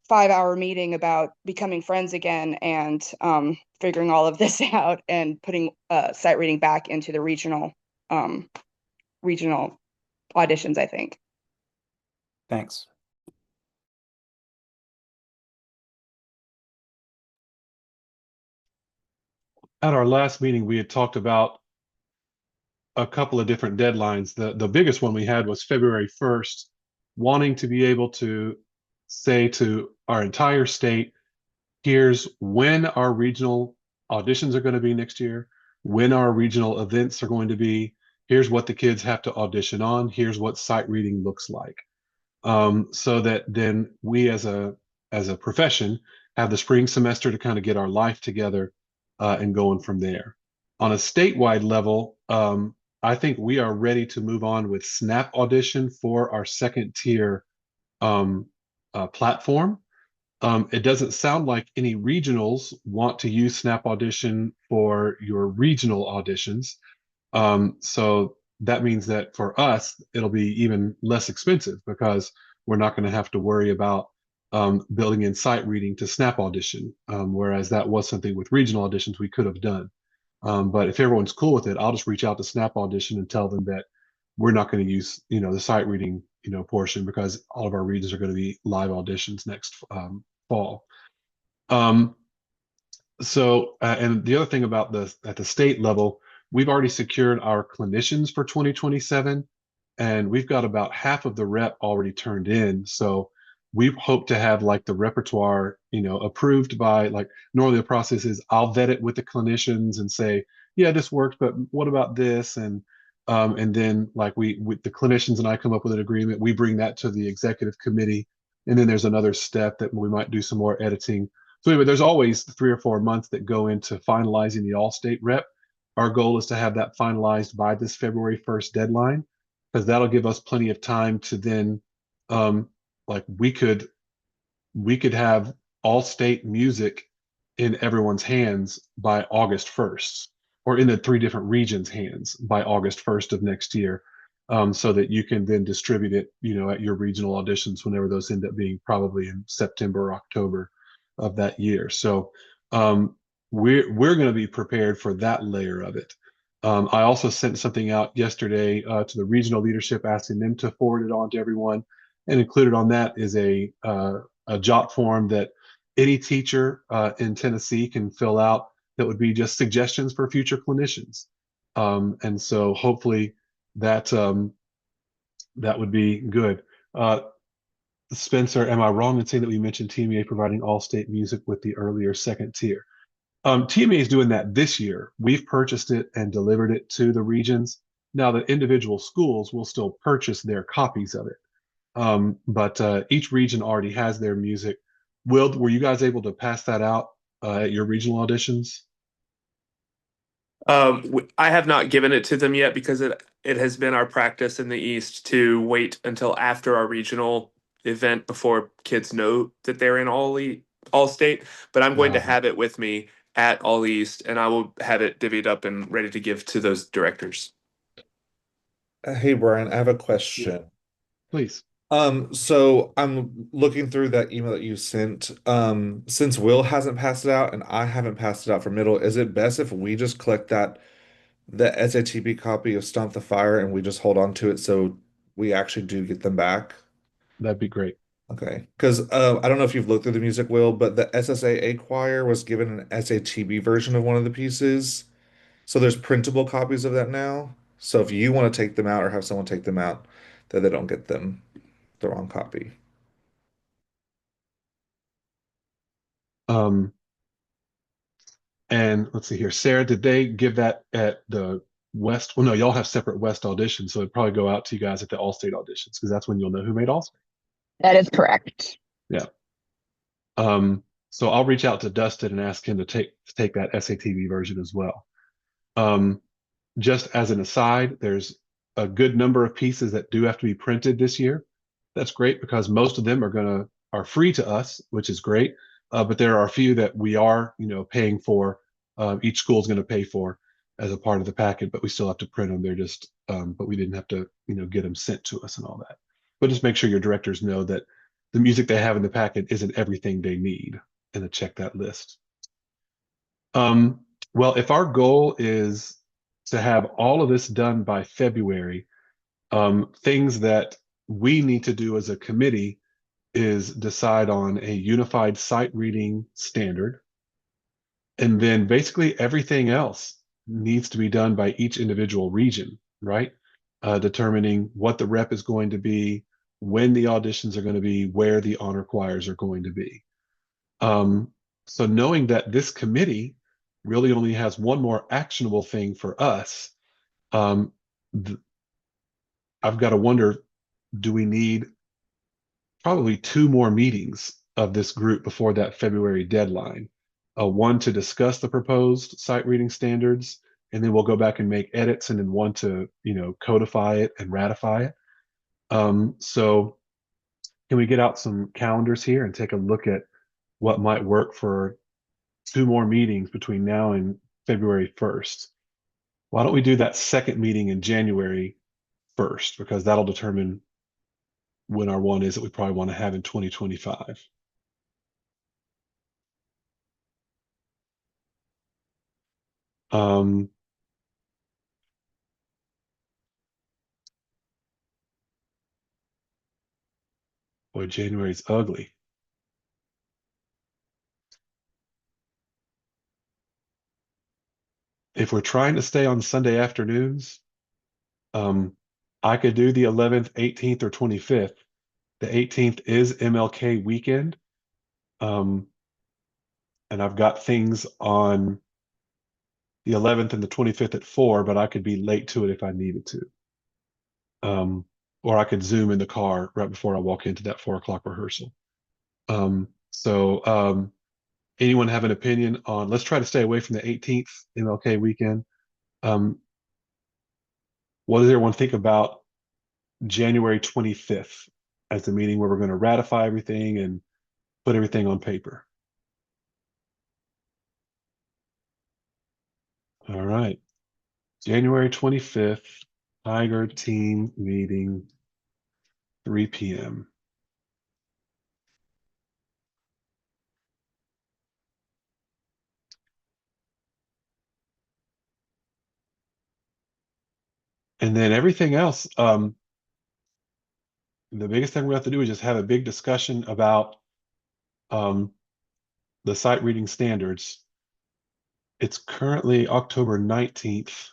5-hour meeting about becoming friends again and figuring all of this out and putting sight reading back into the regional auditions, I think. Thanks. At our last meeting, we had talked about a couple of different deadlines. The biggest one we had was February 1st, wanting to be able to say to our entire state, here's when our regional auditions are going to be next year, when our regional events are going to be, here's what the kids have to audition on, here's what sight reading looks like. So that then we as a profession have the spring semester to kind of get our life together and going from there. On a statewide level, I think we are ready to move on with Snap Audition for our second tier platform. It doesn't sound like any regionals want to use Snap Audition for your regional auditions. So that means that for us, it'll be even less expensive because we're not going to have to worry about building in sight reading to Snap Audition, whereas that was something with regional auditions we could have done. But if everyone's cool with it, I'll just reach out to Snap Audition and tell them that we're not going to use, the sight reading, portion, because all of our regions are going to be live auditions next fall. And the other thing about at the state level, we've already secured our clinicians for 2027, and we've got about half of the rep already turned in. So we hope to have like the repertoire, approved by, like, normally the process is I'll vet it with the clinicians and say, yeah, this works, but what about this? And then like with the clinicians and I come up with an agreement, we bring that to the executive committee. And then there's another step that we might do some more editing. So anyway, there's always 3 or 4 months that go into finalizing the All-State rep. Our goal is to have that finalized by this February 1st deadline, because that'll give us plenty of time to then, like we could have All-State music in everyone's hands by August 1st, or in the 3 different regions' hands by August 1st of next year, so that you can then distribute it, at your regional auditions whenever those end up being, probably in September or October of that year. So we're going to be prepared for that layer of it. I also sent something out yesterday to the regional leadership, asking them to forward it on to everyone. And included on that is a jot form that any teacher in Tennessee can fill out, that would be just suggestions for future clinicians. And so hopefully that that would be good. Spencer, am I wrong in saying that we mentioned TMEA providing all-state music with the earlier second tier? TMEA is doing that this year. We've purchased it and delivered it to the regions. Now, the individual schools will still purchase their copies of it. But each region already has their music. Will, were you guys able to pass that out at your regional auditions? I have not given it to them yet because it has been our practice in the East to wait until after our regional event before kids know that they're in all state. But I'm going to have it with me at All East, and I will have it divvied up and ready to give to those directors. Hey, Brian, I have a question. Please. So I'm looking through that email that you sent. Since Will hasn't passed it out and I haven't passed it out for middle, is it best if we just collect the SATB copy of Stomp the Fire and we just hold on to it so we actually do get them back? That'd be great. Okay, because I don't know if you've looked through the music, Will, but the SSAA choir was given an SATB version of one of the pieces. So there's printable copies of that now. So if you want to take them out or have someone take them out, that they don't get them the wrong copy. And let's see here. Sarah, did they give that at the West? Well, no, y'all have separate West auditions, so it'd probably go out to you guys at the All-State auditions because that's when you'll know who made All-State. That is correct. Yeah. So I'll reach out to Dustin and ask him to take that SATV version as well. Just as an aside, there's a good number of pieces that do have to be printed this year. That's great because most of them are free to us, which is great. But there are a few that we are, paying for. Each school is going to pay for as a part of the packet, but we still have to print them. They're just, but we didn't have to, get them sent to us and all that. But just make sure your directors know that the music they have in the packet isn't everything they need, and to check that list. Well, if our goal is to have all of this done by February, things that we need to do as a committee is decide on a unified sight reading standard. And then basically everything else needs to be done by each individual region, right? Determining what the rep is going to be, when the auditions are going to be, where the honor choirs are going to be. So knowing that this committee really only has one more actionable thing for us, I've got to wonder, do we need probably 2 more meetings of this group before that February deadline? One to discuss the proposed sight reading standards, and then we'll go back and make edits, and then one to, codify it and ratify it. So can we get out some calendars here and take a look at what might work for 2 more meetings between now and February 1st? Why don't we do that second meeting in January 1st, because that'll determine when our one is that we probably want to have in 2025. Boy, January's ugly. If we're trying to stay on Sunday afternoons, I could do the 11th, 18th, or 25th. The 18th is MLK weekend. And I've got things on the 11th and the 25th at 4, but I could be late to it if I needed to. Or I could Zoom in the car right before I walk into that 4 o'clock rehearsal. So anyone have an opinion on, let's try to stay away from the 18th MLK weekend. What does everyone think about January 25th as the meeting where we're going to ratify everything and put everything on paper? All right. January 25th, Tiger team meeting, 3 p.m. And then everything else, the biggest thing we have to do is just have a big discussion about the sight reading standards. It's currently October 19th.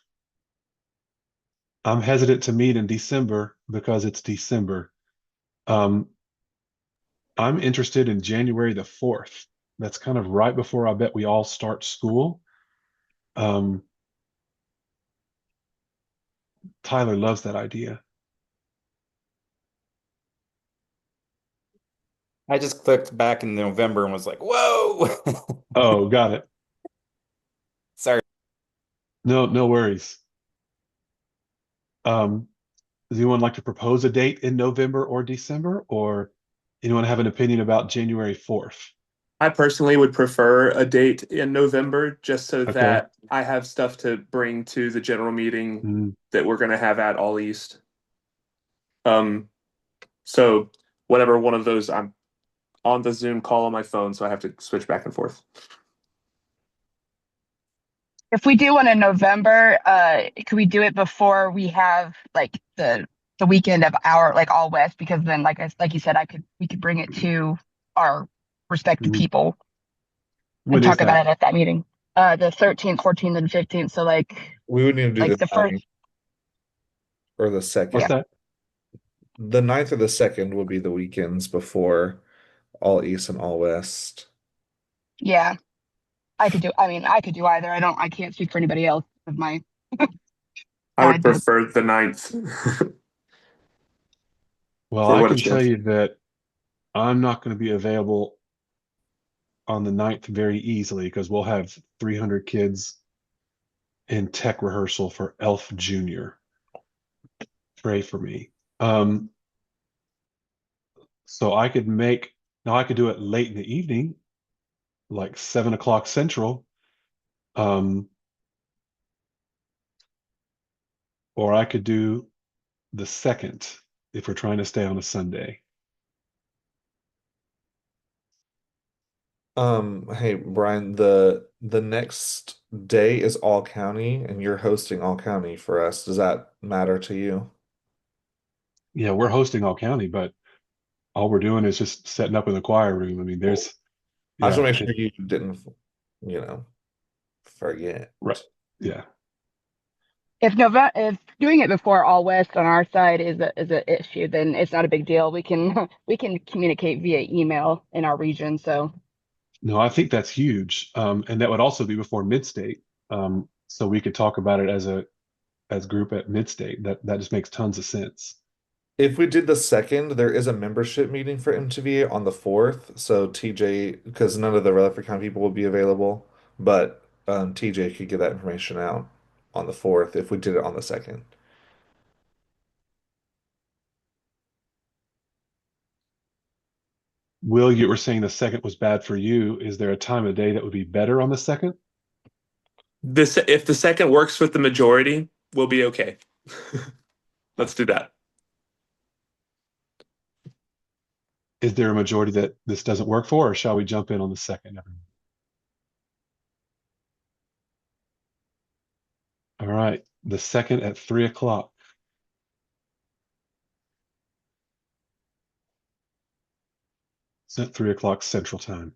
I'm hesitant to meet in December because it's December. Um, I'm interested in January the 4th. That's kind of right before I bet we all start school. Um, Tyler loves that idea. I just clicked back in November and was like, whoa. Oh, got it. Sorry. No worries. Does anyone like to propose a date in November or December, or anyone have an opinion about January 4th? I personally would prefer a date in November just so Okay. that I have stuff to bring to the general meeting Mm, that we're going to have at All East. So whatever one of those, I'm on the Zoom call on my phone, so I have to switch back and forth. If we do one in November, could we do it before we have like the weekend of our like All West? Because then, like you said, we could bring it to our respective mm. people When and is talk about that? it at that meeting. The 13th, 14th, and 15th. So We would need to do like the the first, 9th or the What's 2nd. that? The 9th or the 2nd would be the weekends before All East and All West. yeah, I could do. I mean, I could do either. I can't speak for anybody else of my. I would I did. prefer the 9th. Well, For I what can it's tell worth. you that I'm not going to be available on the 9th very easily because we'll have 300 kids in tech rehearsal for Elf Junior. Pray for me. So I could do it late in the evening, like 7 o'clock Central. Um, or I could do the 2nd if we're trying to stay on a Sunday. Hey Brian, the next day is all county and you're hosting all county for us. Does that matter to you? Yeah, we're hosting all county, but all we're doing is just setting up in the choir room. I mean, I just want to make sure you didn't, forget. right. Yeah. If doing it before All West on our side is a issue, then it's not a big deal. We can we can communicate via email in our region. So No, I think that's huge. And that would also be before Midstate. So we could talk about it as group at Midstate. That just makes tons of sense. If we did the 2nd, there is a membership meeting for MTVA on the 4th. So TJ, because none of the Rutherford County people will be available, but TJ could get that information out on the 4th if we did it on the 2nd. Will, you were saying the 2nd was bad for you. Is there a time of day that would be better on the 2nd? If the 2nd works with the majority, we'll be okay. Let's do that. Is there a majority that this doesn't work for, or shall we jump in on the 2nd? All right, the 2nd at 3 o'clock. It's at 3 o'clock Central Time.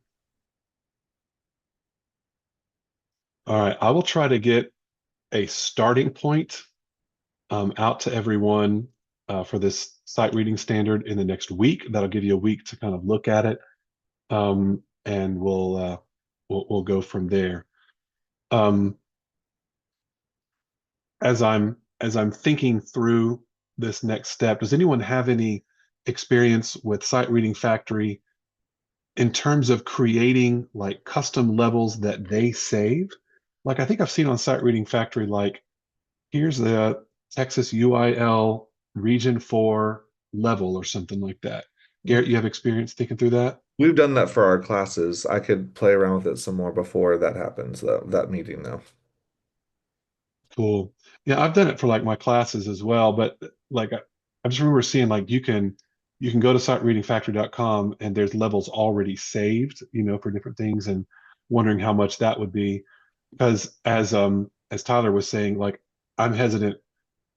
All right, I will try to get a starting point out to everyone for this sight reading standard in the next week. That'll give you a week to kind of look at it, and we'll go from there. As I'm thinking through this next step, does anyone have any experience with Sight Reading Factory in terms of creating like custom levels that they save? Like I think I've seen on Sight Reading Factory, like here's the Texas UIL Region 4 level or something like that. Garrett, you have experience thinking through that? We've done that for our classes. I could play around with it some more before that happens, though, that meeting, though. Cool. Yeah, I've done it for like my classes as well, but like I just remember seeing like you can go to sightreadingfactory.com and there's levels already saved, for different things, and wondering how much that would be. Because as Tyler was saying, like I'm hesitant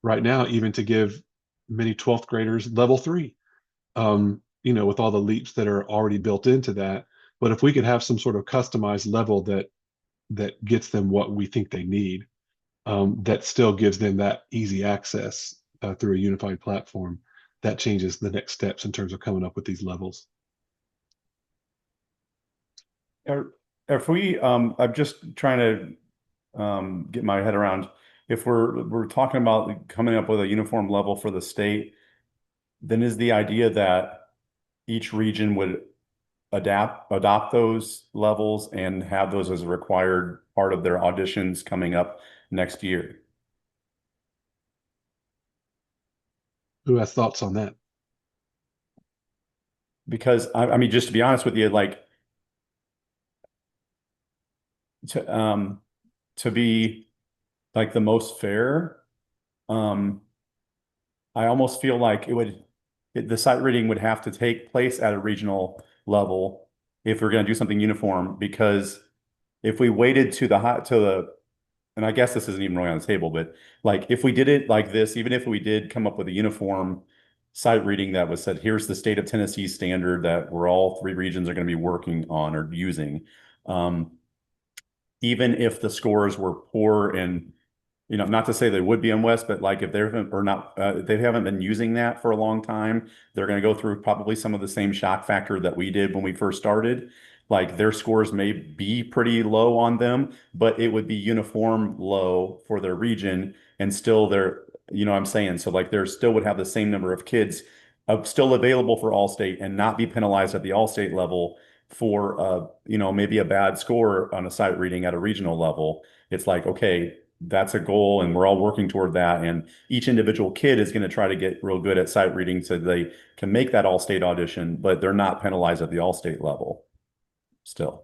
right now even to give many 12th graders level 3, with all the leaps that are already built into that. But if we could have some sort of customized level that gets them what we think they need, that still gives them that easy access through a unified platform. That changes the next steps in terms of coming up with these levels. If we, I'm just trying to get my head around, if we're talking about coming up with a uniform level for the state, then is the idea that each region would adopt those levels and have those as a required part of their auditions coming up next year? Who has thoughts on that? Because I mean, just to be honest with you, like to be like the most fair, I almost feel like the sight reading would have to take place at a regional level if we're going to do something uniform, because if we waited to and I guess this isn't even really on the table, but like if we did it like this, even if we did come up with a uniform sight reading that was said, here's the state of Tennessee standard that we're all three regions are going to be working on or using. Even if the scores were poor and, you know, not to say they would be in West, but like if they haven't been using that for a long time, they're going to go through probably some of the same shock factor that we did when we first started. Like their scores may be pretty low on them, but it would be uniform low for their region and still you know what I'm saying? So like there still would have the same number of kids still available for All-State and not be penalized at the All-State level for you know, maybe a bad score on a sight reading at a regional level. It's like, okay, that's a goal and we're all working toward that. And each individual kid is going to try to get real good at sight reading so they can make that All-State audition, but they're not penalized at the All-State level still.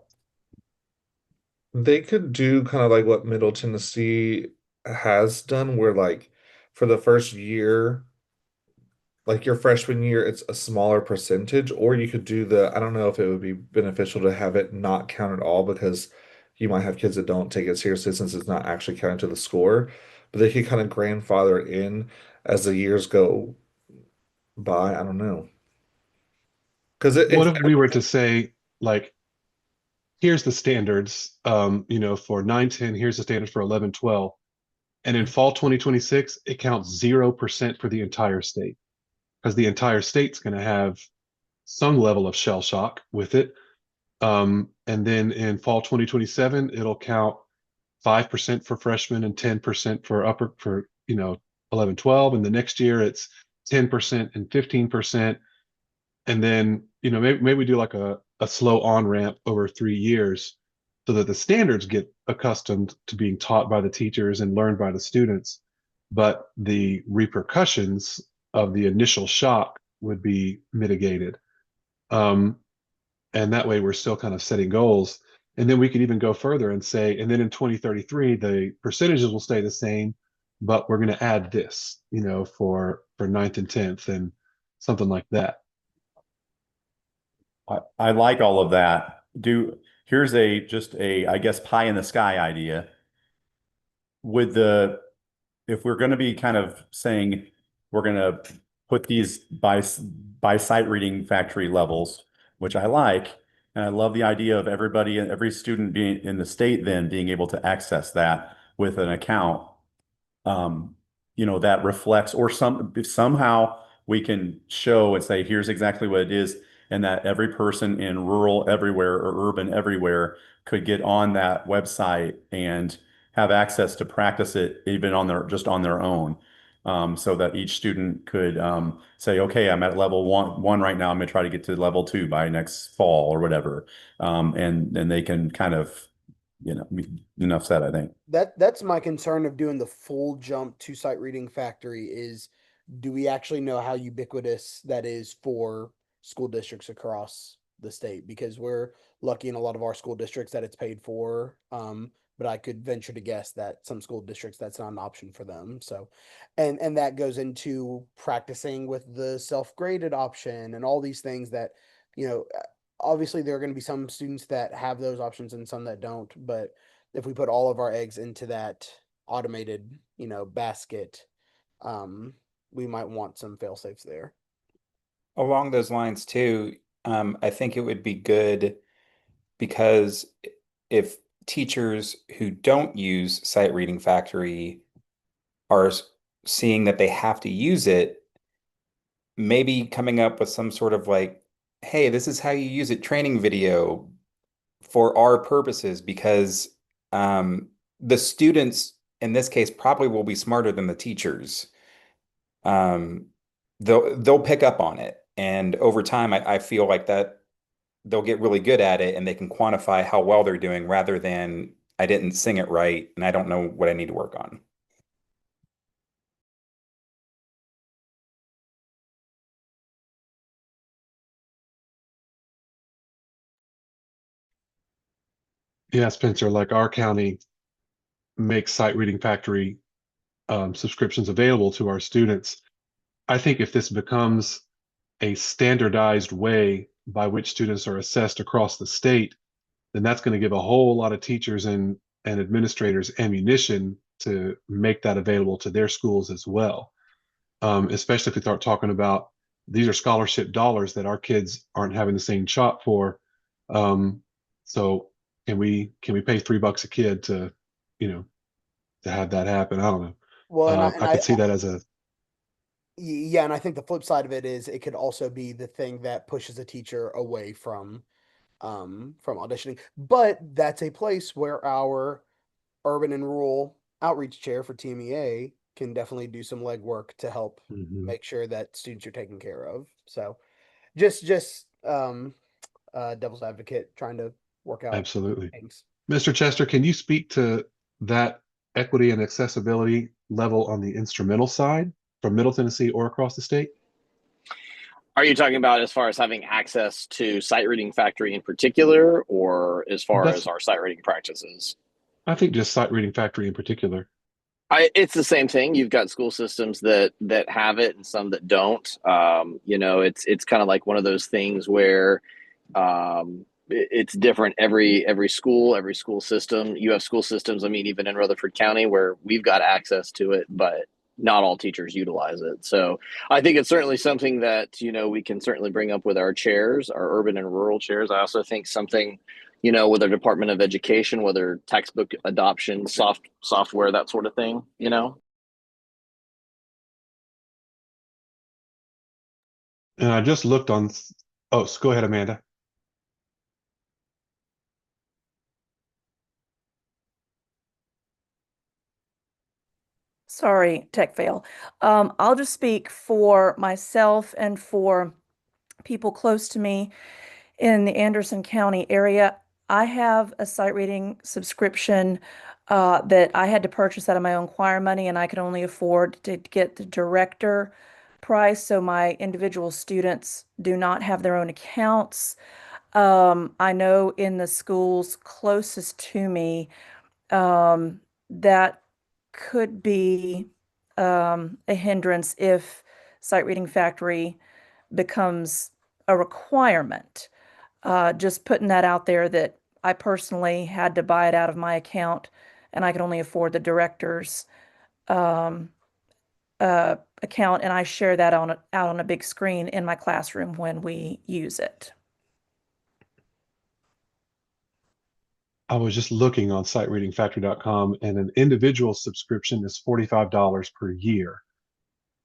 They could do kind of like what Middle Tennessee has done, where like for the first year, like your freshman year, it's a smaller percentage, or you could do I don't know if it would be beneficial to have it not count at all because you might have kids that don't take it seriously since it's not actually counted to the score, but they could kind of grandfather it in as the years go by. I don't know. Because What if we were to say, like, here's the standards, you know, for 9-10, here's the standards for 11-12. And in fall 2026, it counts 0% for the entire state because the entire state's going to have some level of shell shock with it. And then in fall 2027, it'll count 5% for freshmen and 10% for, you know, 11-12. And the next year it's 10% and 15%. And then, you know, maybe we do like a slow on ramp over 3 years so that the standards get accustomed to being taught by the teachers and learned by the students. But the repercussions of the initial shock would be mitigated. And that way we're still kind of setting goals. And then we could even go further and say, and then in 2033, the percentages will stay the same, but we're going to add this, you know, for 9th and 10th and something like that. I like all of that. Here's just a, I guess, pie in the sky idea. If we're going to be kind of saying we're going to put these by sight reading factory levels, which I like, and I love the idea of every student being in the state then being able to access that with an account. You know, that reflects, or somehow we can show and say, here's exactly what it is, and that every person in rural everywhere or urban everywhere could get on that website and have access to practice it even just on their own. So that each student could say, okay, I'm at level one right now. I'm going to try to get to level 2 by next fall or whatever. And they can kind of, you know, enough said, I think. That's my concern of doing the full jump to sight reading factory is, do we actually know how ubiquitous that is for school districts across the state? Because we're lucky in a lot of our school districts that it's paid for. But I could venture to guess that some school districts that's not an option for them. So, and that goes into practicing with the self-graded option and all these things that, you know, obviously there are going to be some students that have those options and some that don't. But if we put all of our eggs into that automated, you know, basket, we might want some fail safes there. Along those lines too, I think it would be good because if teachers who don't use Sight Reading Factory are seeing that they have to use it, maybe coming up with some sort of like, hey, this is how you use it training video for our purposes, because the students in this case probably will be smarter than the teachers. They'll pick up on it, and over time, I feel like that they'll get really good at it, and they can quantify how well they're doing rather than I didn't sing it right and I don't know what I need to work on. Yeah, Spencer, like our county makes Sight Reading Factory subscriptions available to our students. I think if this becomes a standardized way by which students are assessed across the state, then that's going to give a whole lot of teachers and administrators ammunition to make that available to their schools as well. Especially if we start talking about these are scholarship dollars that our kids aren't having the same shot for. So can we pay $3 a kid to, to have that happen? I don't know. Well, I could see that as a yeah, and I think the flip side of it is it could also be the thing that pushes a teacher away from auditioning. But that's a place where our urban and rural outreach chair for TMEA can definitely do some legwork to help make sure that students are taken care of. So just devil's advocate trying to work out absolutely. things. Mr. Chester, can you speak to that equity and accessibility level on the instrumental side from Middle Tennessee or across the state? Are you talking about as far as having access to Sight Reading Factory in particular, or as far as our sight reading practices? I think just Sight Reading Factory in particular. It's the same thing. You've got school systems that have it and some that don't. It's kind of like one of those things where it's different every school system. You have school systems, I mean, even in Rutherford County where we've got access to it, but not all teachers utilize it. So I think it's certainly something that, we can certainly bring up with our chairs, our urban and rural chairs. I also think something, with our Department of Education, whether textbook adoption, software, that sort of thing, And I just looked on, go ahead, Amanda. Sorry, tech fail. I'll just speak for myself and for people close to me in the Anderson County area. I have a sight reading subscription that I had to purchase out of my own choir money, and I could only afford to get the director price. So my individual students do not have their own accounts. I know in the schools closest to me, that could be a hindrance if Sight Reading Factory becomes a requirement. Just putting that out there that I personally had to buy it out of my account, and I could only afford the director's account, and I share that out on a big screen in my classroom when we use it. I was just looking on sightreadingfactory.com, and an individual subscription is $45 per year.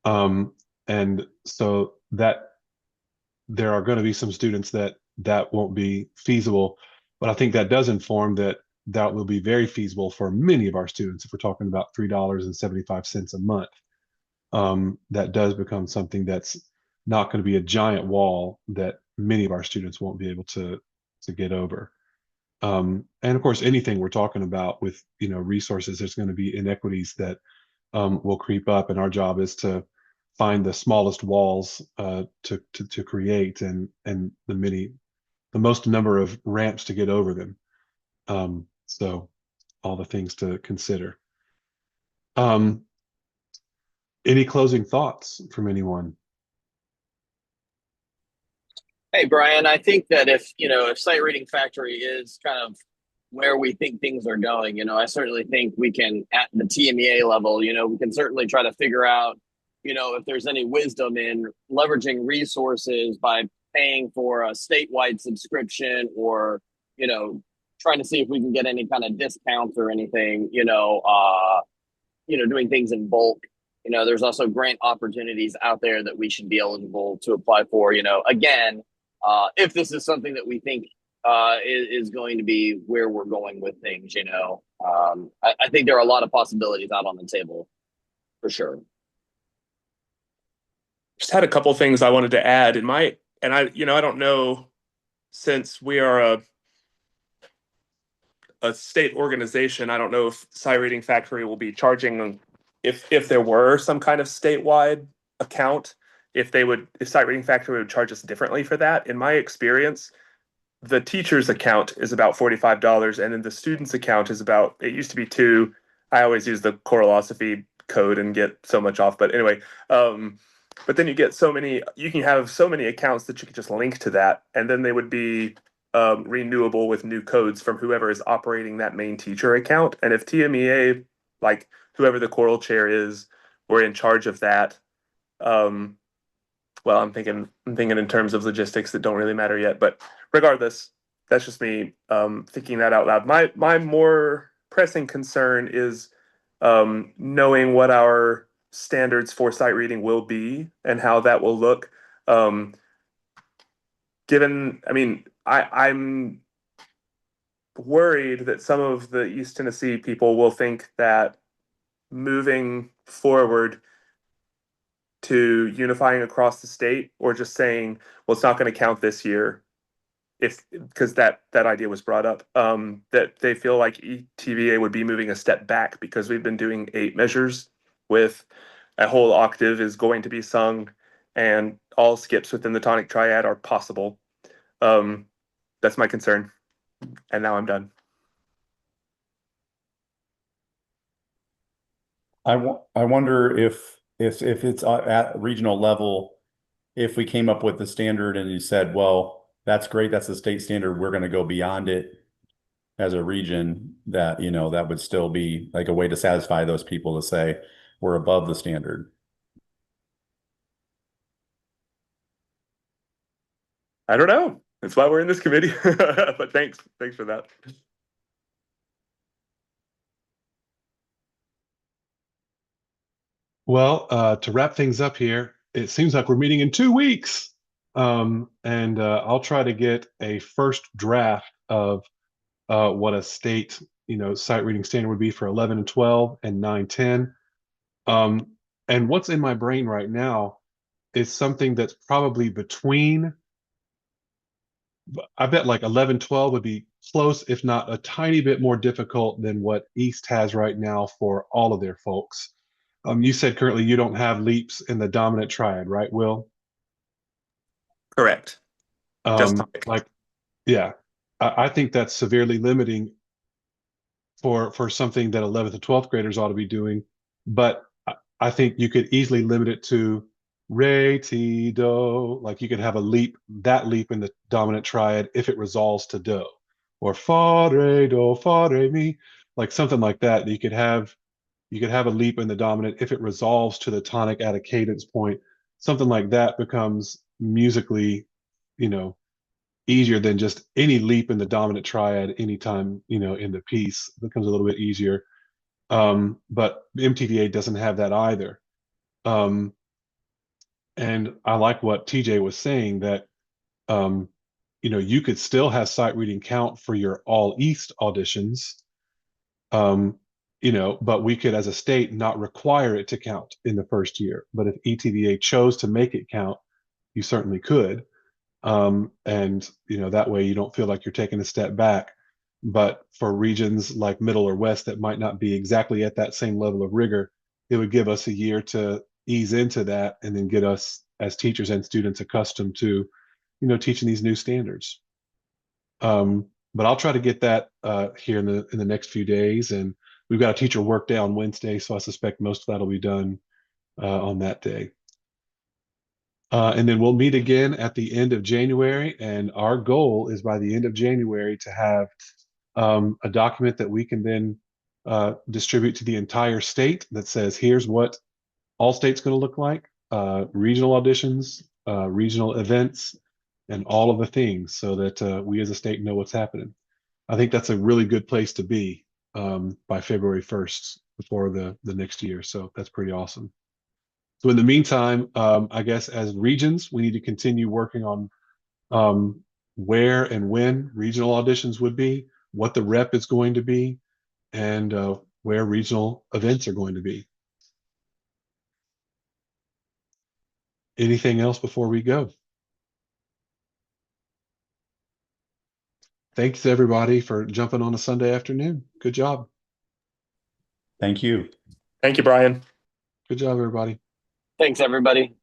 And so that there are going to be some students that won't be feasible, but I think that does inform that will be very feasible for many of our students if we're talking about $3.75 a month. That does become something that's not going to be a giant wall that many of our students won't be able to get over. And of course, anything we're talking about with resources, there's going to be inequities that will creep up, and our job is to find the smallest walls to create and the most number of ramps to get over them. So all the things to consider. Any closing thoughts from anyone? Hey, Brian, I think that if Sight Reading Factory is kind of where we think things are going, I certainly think we can, at the TMEA level, we can certainly try to figure out, if there's any wisdom in leveraging resources by paying for a statewide subscription or, trying to see if we can get any kind of discounts or anything, doing things in bulk. There's also grant opportunities out there that we should be eligible to apply for. Again, if this is something that we think is going to be where we're going with things. I think there are a lot of possibilities out on the table, for sure. Just had a couple things I wanted to add. I don't know, since we are a state organization, I don't know if Sight Reading Factory will be charging, if there were some kind of statewide account, if Sight Reading Factory would charge us differently for that. In my experience, the teacher's account is about $45, and then the student's account is it used to be $2. I always use the Coralosophy code and get so much off. But anyway, but then you can have so many accounts that you could just link to that, and then they would be renewable with new codes from whoever is operating that main teacher account. And if TMEA, like whoever the Coral chair is, were in charge of that, well, I'm thinking in terms of logistics that don't really matter yet. But regardless, that's just me thinking that out loud. My more pressing concern is knowing what our standards for sight reading will be and how that will look. I'm worried that some of the East Tennessee people will think that moving forward to unifying across the state, or just saying, well, it's not going to count this year, because that idea was brought up, that they feel like ETVA would be moving a step back because we've been doing 8 measures with a whole octave is going to be sung and all skips within the tonic triad are possible. That's my concern. And now I'm done. I wonder if it's at regional level, if we came up with the standard and you said, well, that's great, that's the state standard, we're going to go beyond it as a region, that, that would still be like a way to satisfy those people to say we're above the standard. I don't know. That's why we're in this committee. But thanks for that. Well, to wrap things up here, it seems like we're meeting in 2 weeks. And I'll try to get a first draft of what a state, sight reading standard would be for 11 and 12 and 9, 10. And what's in my brain right now is something that's probably between, I bet like 11, 12 would be close, if not a tiny bit more difficult than what East has right now for all of their folks. You said currently you don't have leaps in the dominant triad, right, Will? Correct. Yeah, I think that's severely limiting for something that 11th and 12th graders ought to be doing. But I think you could easily limit it to re, ti, do. Like you could have that leap in the dominant triad if it resolves to do, or fa, re, do, fa, re, mi, like something like that. You could have a leap in the dominant if it resolves to the tonic at a cadence point. Something like that becomes musically, easier than just any leap in the dominant triad anytime, in the piece. It becomes a little bit easier. But MTVA doesn't have that either. And I like what TJ was saying, that you could still have sight reading count for your all East auditions. But we could, as a state, not require it to count in the first year. But if ETVA chose to make it count, you certainly could. And that way you don't feel like you're taking a step back. But for regions like Middle or West that might not be exactly at that same level of rigor, it would give us a year to ease into that and then get us as teachers and students accustomed to, teaching these new standards. But I'll try to get that here in the next few days. And we've got a teacher work day on Wednesday, so I suspect most of that will be done on that day. And then we'll meet again at the end of January. And our goal is by the end of January to have a document that we can then distribute to the entire state that says, here's what all state's going to look like, regional auditions, regional events, and all of the things, so that we as a state know what's happening. I think that's a really good place to be by February 1st before the next year. So that's pretty awesome. So in the meantime, I guess as regions, we need to continue working on where and when regional auditions would be, what the rep is going to be, and where regional events are going to be. Anything else before we go? Thanks everybody for jumping on a Sunday afternoon. Good job. Thank you. Thank you, Brian. Good job, everybody. Thanks, everybody.